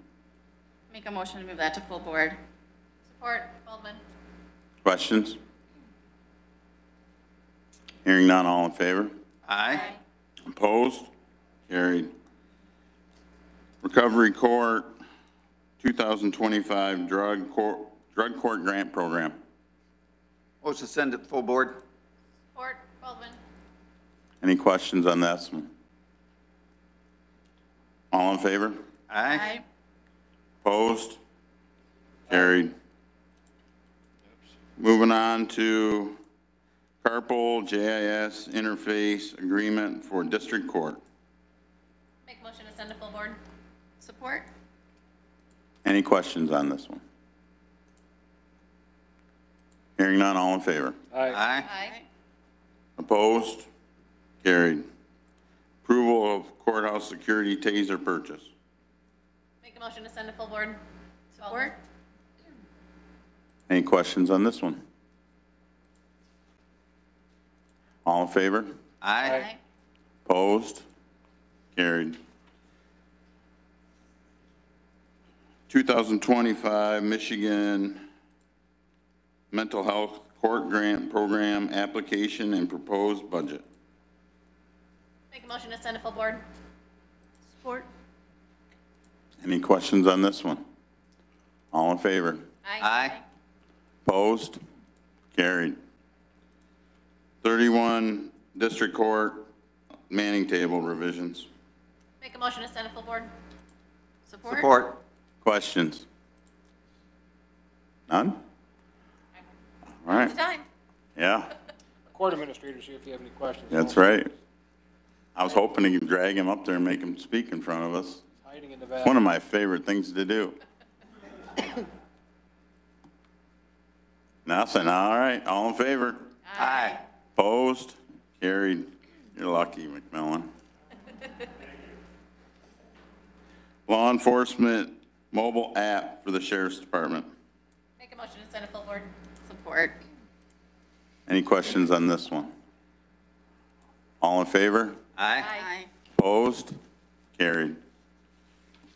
Make a motion to move that to full board. Support, Baldwin. Questions? Hearing none, all in favor? Aye. Opposed? Carried. Recovery Court 2025 Drug Court Grant Program. Motion to send it to full board. Support, Baldwin. Any questions on this one? All in favor? Aye. Opposed? Carried. Moving on to Carpool JIS Interface Agreement for District Court. Make a motion to send to full board. Support? Any questions on this one? Hearing none, all in favor? Aye. Opposed? Carried. Approval of courthouse security taser purchase. Make a motion to send to full board. Support? Any questions on this one? All in favor? Aye. Opposed? Carried. 2025 Michigan Mental Health Court Grant Program Application and Proposed Budget. Make a motion to send to full board. Support. Any questions on this one? All in favor? Aye. Opposed? Carried. 31 District Court Manning Table revisions. Make a motion to send to full board. Support? Support. Questions? None? All right. It's time. Yeah, Court administrator, see if you have any questions. that's right. I was hoping to drag him up there and make him speak in front of us. Hiding in the It's back. one of my favorite things to do. Nothing. All right. All in favor? Aye. Opposed? Carried. You're lucky, McMillan. Law enforcement mobile app for the Sheriff's Department. Make a motion to send to full board. Support? Any questions on this one? All in favor? Aye. Opposed? Carried.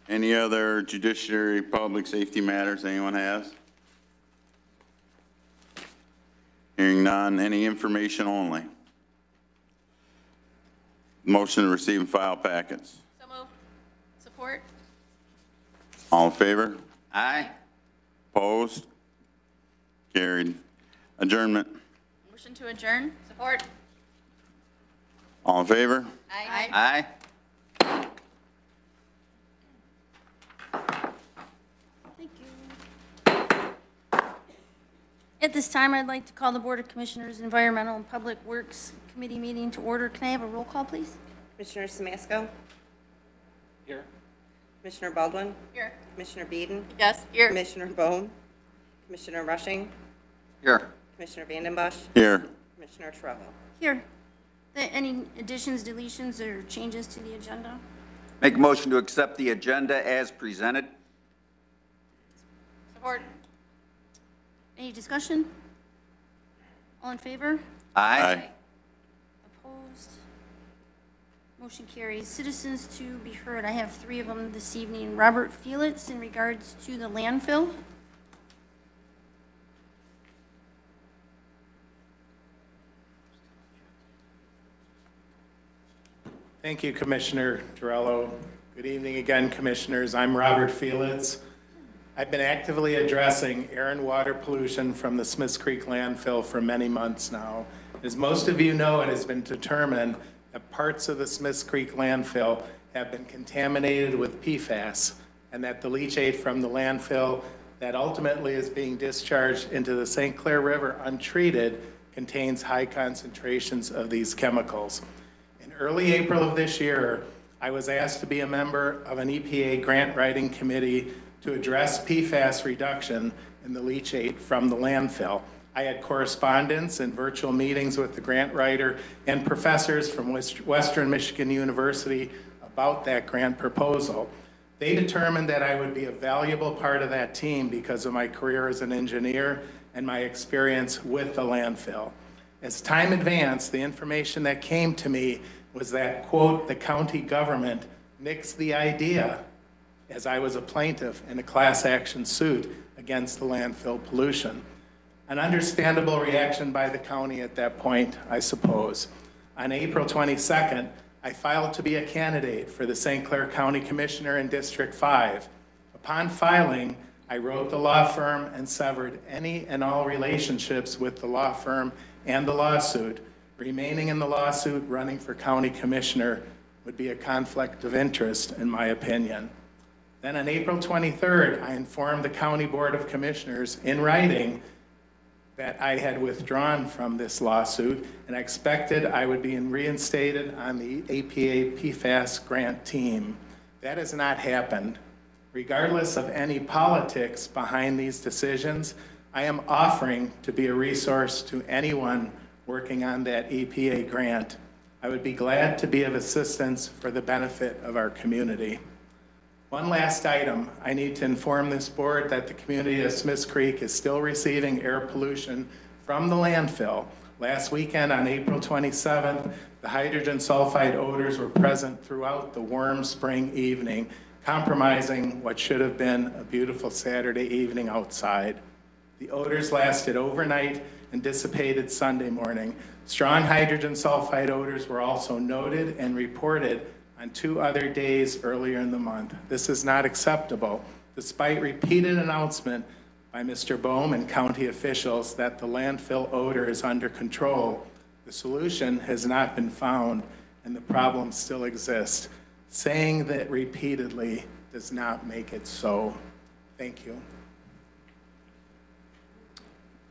Any other judiciary public safety matters anyone has? Hearing none, any information only? Motion to receive and file packets. So moved. Support? All in favor? Aye. Opposed? Carried. Adjournment. Motion to adjourn? Support. All in favor? Aye. Aye. Thank you. At this time, I'd like to call the Board of Commissioners Environmental and Public Works Committee meeting to order. Can I have a roll call, please? Commissioner Samasco? Here. Commissioner Baldwin? Here. Commissioner Beeden? Yes, here. Commissioner Bone? Commissioner Rushing? Here. Commissioner Vanden Bosch? Here. Commissioner Trello? Here. Any additions, deletions, or changes to the agenda? Make a motion to accept the agenda as presented. Support. Any discussion? All in favor? Aye. Opposed? Motion carries. Citizens to be heard. I have 3 of them this evening. Robert Felix in regards to the landfill. Thank you, Commissioner Torello. Good evening again, Commissioners. I'm Robert Felix. I've been actively addressing air and water pollution from the Smiths Creek landfill for many months now. As most of you know, it has been determined that parts of the Smiths Creek landfill have been contaminated with PFAS, and that the leachate from the landfill that ultimately is being discharged into the St. Clair River untreated contains high concentrations of these chemicals. In early April of this year, I was asked to be a member of an EPA grant writing committee to address PFAS reduction in the leachate from the landfill. I had correspondence and virtual meetings with the grant writer and professors from Western Michigan University about that grant proposal. They determined that I would be a valuable part of that team because of my career as an engineer and my experience with the landfill. As time advanced, the information that came to me was that, quote, the county government nixed the idea as I was a plaintiff in a class action suit against the landfill pollution. An understandable reaction by the county at that point, I suppose. On April 22nd, I filed to be a candidate for the St. Clair County Commissioner in District 5. Upon filing, I wrote the law firm and severed any and all relationships with the law firm and the lawsuit. Remaining in the lawsuit, running for county commissioner would be a conflict of interest, in my opinion. Then on April 23rd, I informed the County Board of Commissioners in writing that I had withdrawn from this lawsuit and I expected I would be reinstated on the APA PFAS grant team. That has not happened. Regardless of any politics behind these decisions, I am offering to be a resource to anyone working on that EPA grant. I would be glad to be of assistance for the benefit of our community. One last item, I need to inform this board that the community of Smiths Creek is still receiving air pollution from the landfill. Last weekend on April 27th, the hydrogen sulfide odors were present throughout the warm spring evening, compromising what should have been a beautiful Saturday evening outside. The odors lasted overnight and dissipated Sunday morning. Strong hydrogen sulfide odors were also noted and reported on 2 other days earlier in the month. This is not acceptable, despite repeated announcement by Mr. Bohm and county officials that the landfill odor is under control. The solution has not been found and the problem still exists. Saying that repeatedly does not make it so. Thank you.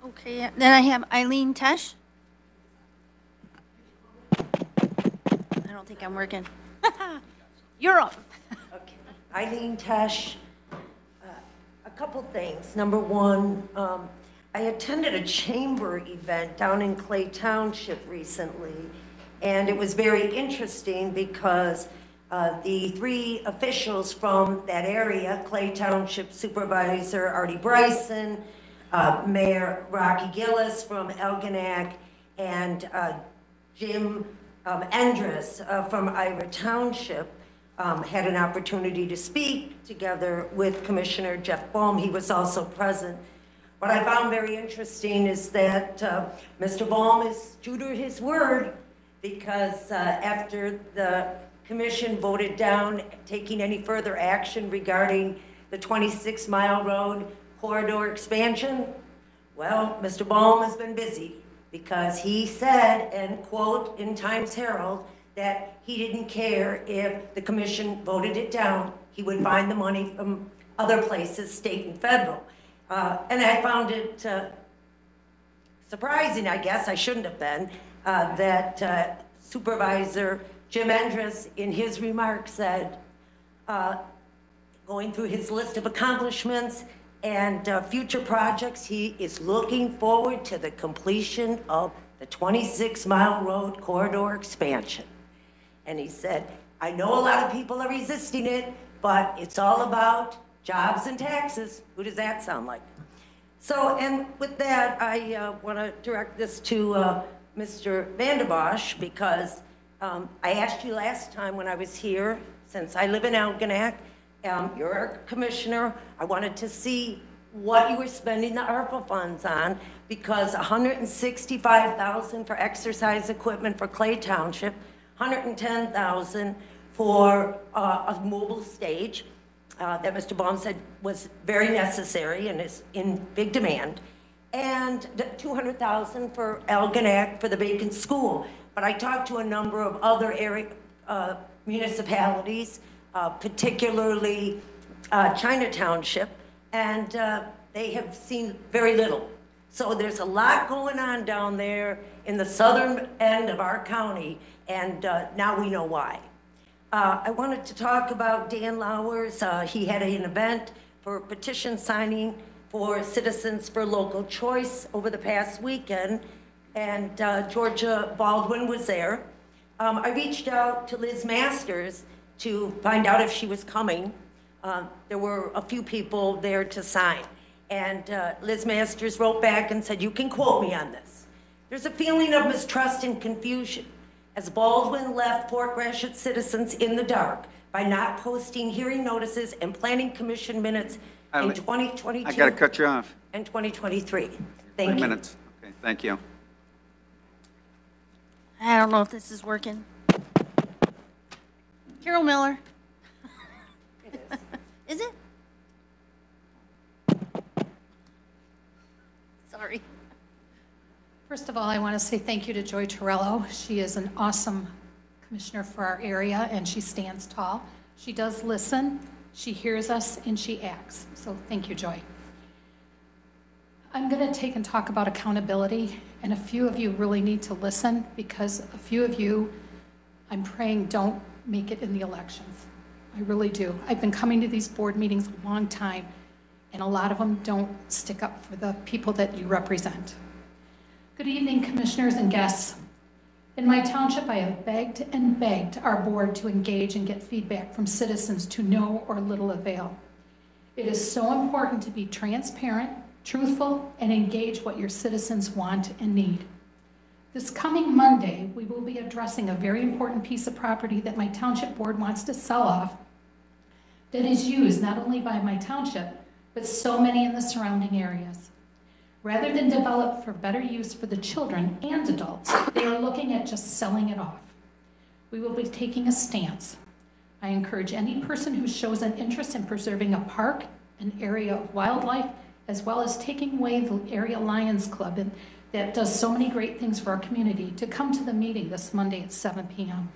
Okay, then I have Eileen Tesh. I don't think I'm working. You're up. Okay. Eileen Tesh. A couple things. Number one, I attended a chamber event down in Clay Township recently, and it was very interesting because the 3 officials from that area, Clay Township Supervisor Artie Bryson, Mayor Rocky Gillis from Elginak, and Jim Endres from Ira Township had an opportunity to speak together with Commissioner Jeff Bohm. He was also present. What I found very interesting is that Mr. Bohm is true to his word, because after the commission voted down taking any further action regarding the 26-mile road corridor expansion, well, Mr. Bohm has been busy, because he said, and quote in Times Herald, that he didn't care if the commission voted it down. He would find the money from other places, state and federal. And I found it surprising, I guess, I shouldn't have been, that Supervisor Jim Endres in his remarks said, going through his list of accomplishments and future projects, he is looking forward to the completion of the 26-mile road corridor expansion. And he said, I know a lot of people are resisting it, but it's all about jobs and taxes. Who does that sound like? So, and with that, I want to direct this to Mr. Vanderbosch, because I asked you last time when I was here, since I live in Elginak, you're a commissioner, I wanted to see what you were spending the ARPA funds on, because $165,000 for exercise equipment for Clay Township, $110,000 for a mobile stage that Mr. Baum said was very necessary and is in big demand, and $200,000 for Elginak for the vacant school. But I talked to a number of other area municipalities, particularly China Township, and they have seen very little. So there's a lot going on down there in the southern end of our county, and now we know why. I wanted to talk about Dan Lowers. He had an event for petition signing for Citizens for Local Choice over the past weekend, and Georgia Baldwin was there. I reached out to Liz Masters to find out if she was coming. There were a few people there to sign. And Liz Masters wrote back and said, you can quote me on this. There's a feeling of mistrust and confusion as Baldwin left Fort Gratiot citizens in the dark by not posting hearing notices and planning commission minutes in 2022. I got to cut you off. And 2023. Thank you. 3 minutes. Okay, thank you. I don't know if this is working. Carol Miller. It is. Is it? Sorry. First of all, I want to say thank you to Joy Torello. She is an awesome commissioner for our area, and she stands tall. She does listen, she hears us, and she acts. So thank you, Joy. I'm going to take and talk about accountability, and a few of you really need to listen because a few of you, I'm praying, don't make it in the elections. I really do. I've been coming to these board meetings a long time, and a lot of them don't stick up for the people that you represent. Good evening, commissioners and guests. In my township, I have begged and begged our board to engage and get feedback from citizens to no or little avail. It is so important to be transparent, truthful, and engage what your citizens want and need. This coming Monday, we will be addressing a very important piece of property that my township board wants to sell off that is used not only by my township, but so many in the surrounding areas. Rather than develop for better use for the children and adults, they are looking at just selling it off. We will be taking a stance. I encourage any person who shows an interest in preserving a park, an area of wildlife, as well as taking away the area Lions Club that does so many great things for our community, to come to the meeting this Monday at 7 p.m.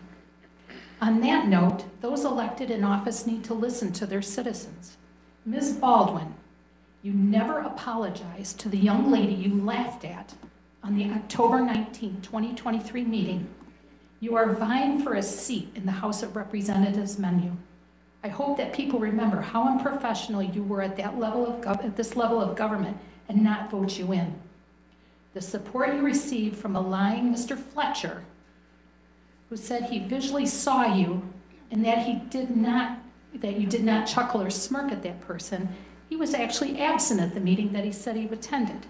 On that note, those elected in office need to listen to their citizens. Ms. Baldwin, you never apologized to the young lady you laughed at on the October 19, 2023 meeting. You are vying for a seat in the House of Representatives menu. I hope that people remember how unprofessional you were at this level of government and not vote you in. The support you received from a lying Mr. Fletcher, who said he visually saw you and that you did not chuckle or smirk at that person. He was actually absent at the meeting that he said he attended.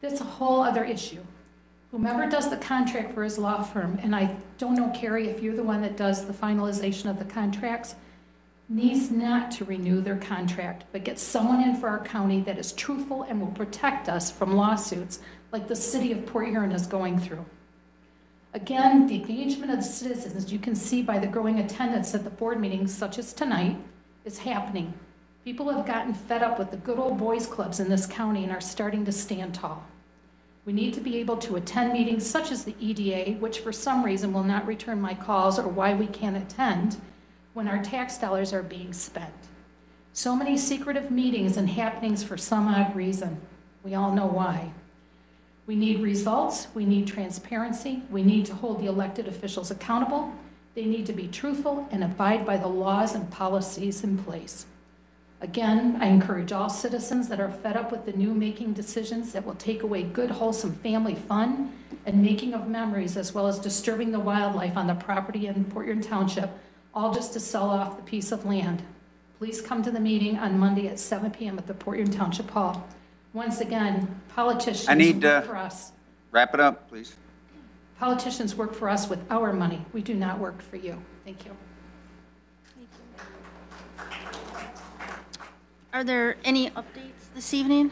That's a whole other issue. Whomever does the contract for his law firm, and I don't know, Carrie, if you're the one that does the finalization of the contracts, needs not to renew their contract, but get someone in for our county that is truthful and will protect us from lawsuits like the city of Port Huron is going through. Again, the engagement of the citizens, as you can see by the growing attendance at the board meetings such as tonight, is happening. People have gotten fed up with the good old boys clubs in this county and are starting to stand tall. We need to be able to attend meetings such as the EDA, which for some reason will not return my calls or why we can't attend when our tax dollars are being spent. So many secretive meetings and happenings for some odd reason. We all know why. We need results, we need transparency, we need to hold the elected officials accountable. They need to be truthful and abide by the laws and policies in place. Again, I encourage all citizens that are fed up with the new making decisions that will take away good, wholesome family fun and making of memories, as well as disturbing the wildlife on the property in Port Huron Township, all just to sell off the piece of land. Please come to the meeting on Monday at 7 p.m. at the Port Huron Township Hall. Once again, politicians work for us. Wrap it up, please. Politicians work for us with our money. We do not work for you. Thank you. Are there any updates this evening?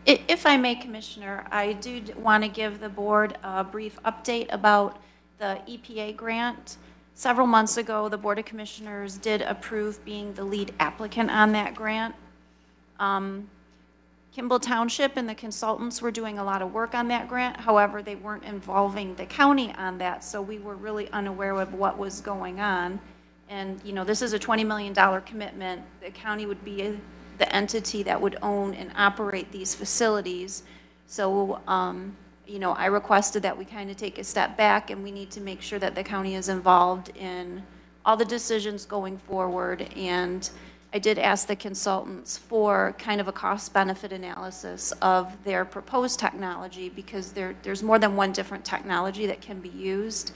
If I may, Commissioner, I do want to give the board a brief update about the EPA grant. Several months ago, the Board of Commissioners did approve being the lead applicant on that grant. Kimball Township and the consultants were doing a lot of work on that grant. However, they weren't involving the county on that, so we were really unaware of what was going on. And, you know, this is a $20 million commitment. The county would be the entity that would own and operate these facilities. So, you know, I requested that we kind of take a step back, and we need to make sure that the county is involved in all the decisions going forward. And I did ask the consultants for kind of a cost-benefit analysis of their proposed technology, because there's more than one different technology that can be used.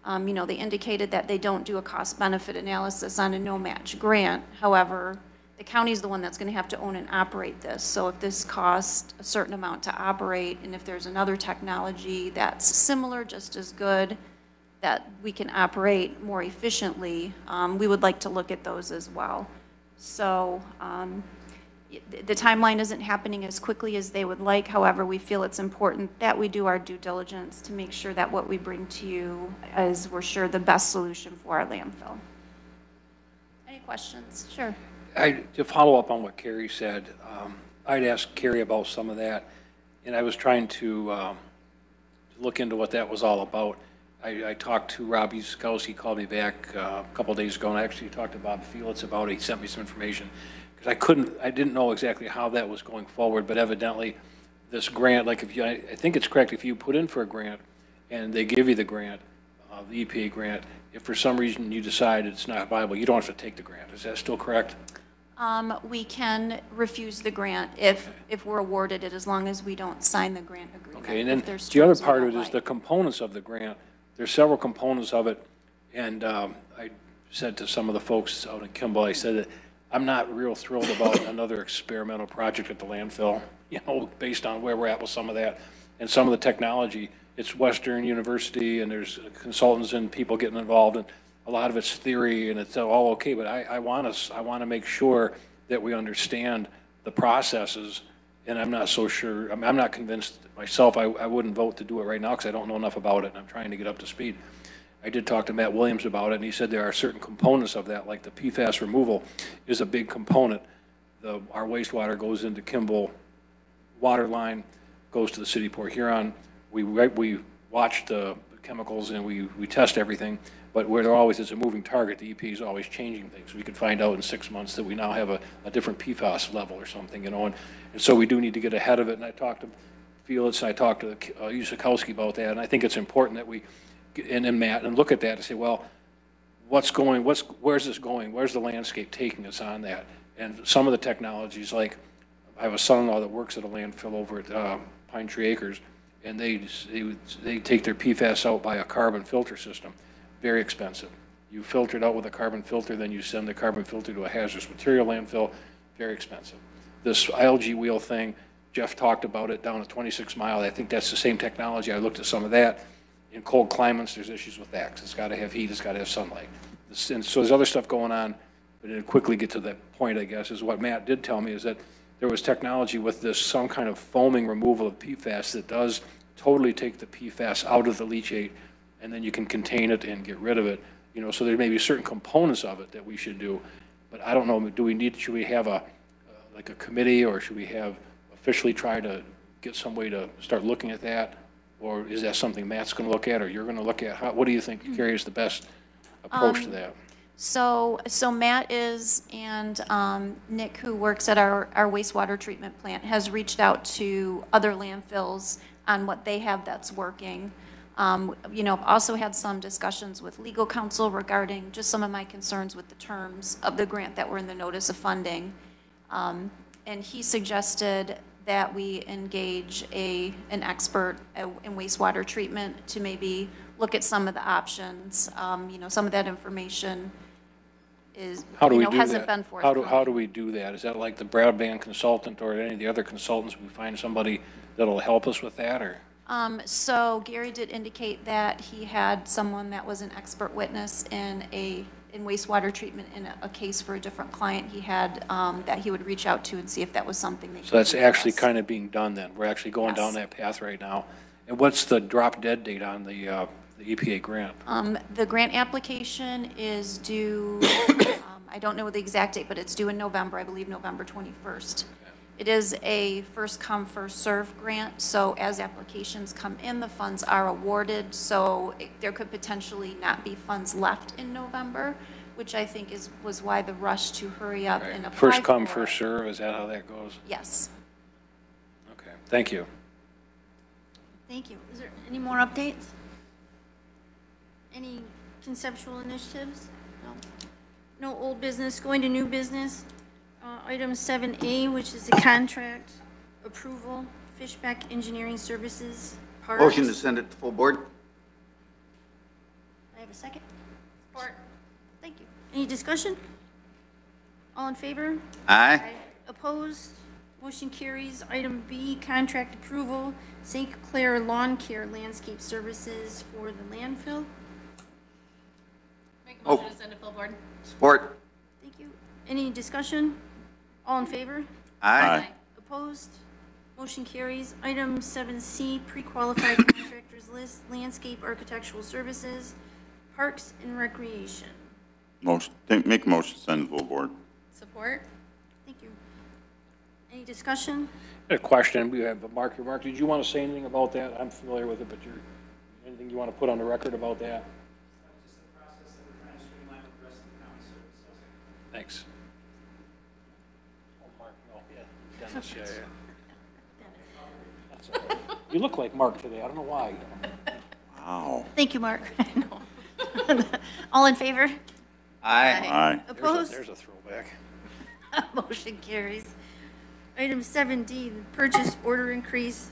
You know, they indicated that they don't do a cost-benefit analysis on a no-match grant. However, the county's the one that's going to have to own and operate this. So if this costs a certain amount to operate, and if there's another technology that's similar, just as good, that we can operate more efficiently, we would like to look at those as well. So the timeline isn't happening as quickly as they would like. However, we feel it's important that we do our due diligence to make sure that what we bring to you is, we're sure, the best solution for our landfill. Any questions? Sure. To follow up on what Carrie said, I'd asked Carrie about some of that, and I was trying to look into what that was all about. I talked to Robbie Skous. He called me back a couple days ago, and I actually talked to Bob Felix about it. He sent me some information, because I didn't know exactly how that was going forward, but evidently this grant, like if you, I think it's correct, if you put in for a grant and they give you the grant, the EPA grant, if for some reason you decide it's not viable, you don't have to take the grant. Is that still correct? We can refuse the grant if we're awarded it, as long as we don't sign the grant agreement. Okay, and then the other part of it is the components of the grant. There's several components of it, and I said to some of the folks out in Kimball, I said that I'm not real thrilled about another experimental project at the landfill, you know, based on where we're at with some of that and some of the technology. It's Western University, and there's consultants and people getting involved, and a lot of it's theory, and it's all okay, but I want to make sure that we understand the processes, and I'm not so sure, I'm not convinced myself. I wouldn't vote to do it right now because I don't know enough about it, and I'm trying to get up to speed. I did talk to Matt Williams about it, and he said there are certain components of that, like the PFAS removal is a big component. Our wastewater goes into Kimball water line, goes to the city of Port Huron. We watch the chemicals and we test everything, but where there always is a moving target, the EPA is always changing things. We could find out in 6 months that we now have a different PFAS level or something, you know, and so we do need to get ahead of it. And I talked to Felix, and I talked to Usikowski about that, and I think it's important that we, and then Matt, and look at that and say, well, where's this going? Where's the landscape taking us on that? And some of the technologies, like I have a son-in-law that works at a landfill over at Pine Tree Acres, and they take their PFAS out by a carbon filter system. Very expensive. You filter it out with a carbon filter, then you send the carbon filter to a hazardous material landfill. Very expensive. This algae wheel thing, Jeff talked about it down at 26 Mile. I think that's the same technology. I looked at some of that. In cold climates, there's issues with that, 'cause it's got to have heat, it's got to have sunlight. And so there's other stuff going on, but it'll quickly get to that point, I guess, is what Matt did tell me, is that there was technology with this, some kind of foaming removal of PFAS that does totally take the PFAS out of the leachate, and then you can contain it and get rid of it. You know, so there may be certain components of it that we should do, but I don't know, should we have like a committee, or should we have officially try to get some way to start looking at that? Or is that something Matt's going to look at, or you're going to look at? What do you think, Carrie, is the best approach to that? So Matt is, and Nick, who works at our wastewater treatment plant, has reached out to other landfills on what they have that's working. You know, also had some discussions with legal counsel regarding just some of my concerns with the terms of the grant that were in the notice of funding. And he suggested that we engage an expert in wastewater treatment to maybe look at some of the options. You know, some of that information is, hasn't been forthcoming. How do we do that? Is that like the broadband consultant or any of the other consultants? We find somebody that'll help us with that, or? So Gary did indicate that he had someone that was an expert witness in wastewater treatment in a case for a different client he had, that he would reach out to and see if that was something they could do. So that's actually kind of being done then. We're actually going down that path right now. And what's the drop dead date on the EPA grant? The grant application is due, I don't know the exact date, but it's due in November, I believe November 21st. It is a first come, first serve grant, so as applications come in, the funds are awarded, so there could potentially not be funds left in November. which I think was why the rush to hurry up and apply First come, for first it. serve, is that how that goes? Yes. Okay, thank you. Thank you. Is there any more updates? Any conceptual initiatives? No. No old business. Going to new business. Item 7A, which is the contract approval, Fishback Engineering Services. Parks. Motion to send it to full board? I have a second. Support. Thank you. Any discussion? All in favor? Aye. Opposed? Motion carries. Item B, contract approval, St. Clair Lawn Care Landscape Services for the landfill. Make a motion to send to full board. Support? Thank you. Any discussion? All in favor? Aye. Opposed? Motion carries. Item 7C, pre-qualified contractors list, landscape architectural services, parks and recreation. Make a motion to send to full board. Support. Thank you. Any discussion? A question, we have Mark here. Mark, did you want to say anything about that? I'm familiar with it, but anything you want to put on the record about that? Just a process that we're trying to streamline with the rest of the county services. Thanks. Oh, Mark, no, yeah, Dennis, yeah. That's all right. You look like Mark today, I don't know why. Wow. Thank you, Mark. All in favor? Aye. Opposed? There's a throwback. Motion carries. Item 7D, purchase order increase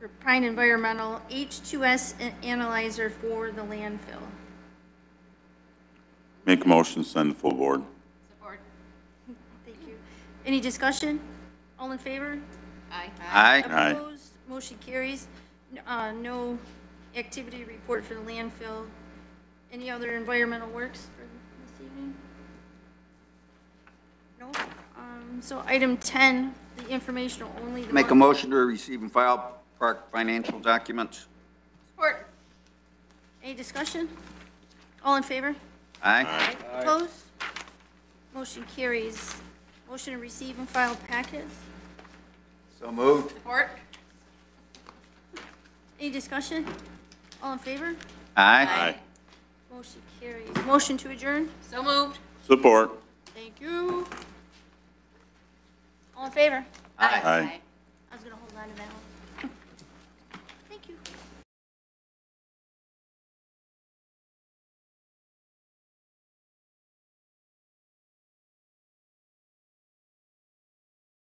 for Pine Environmental H2S analyzer for the landfill. Make a motion to send to full board. Support. Thank you. Any discussion? All in favor? Aye. Aye. Opposed? Motion carries. No activity report for the landfill. Any other environmental works for this evening? No? So item 10, the informational only. Make a motion to receive and file park financial documents? Support. Any discussion? All in favor? Aye. Opposed? Motion carries. Motion to receive and file packets. So moved. Support. Any discussion? All in favor? Aye. Motion carries. Motion to adjourn? So moved. Support. Thank you. All in favor? Aye. I was going to hold on to that one.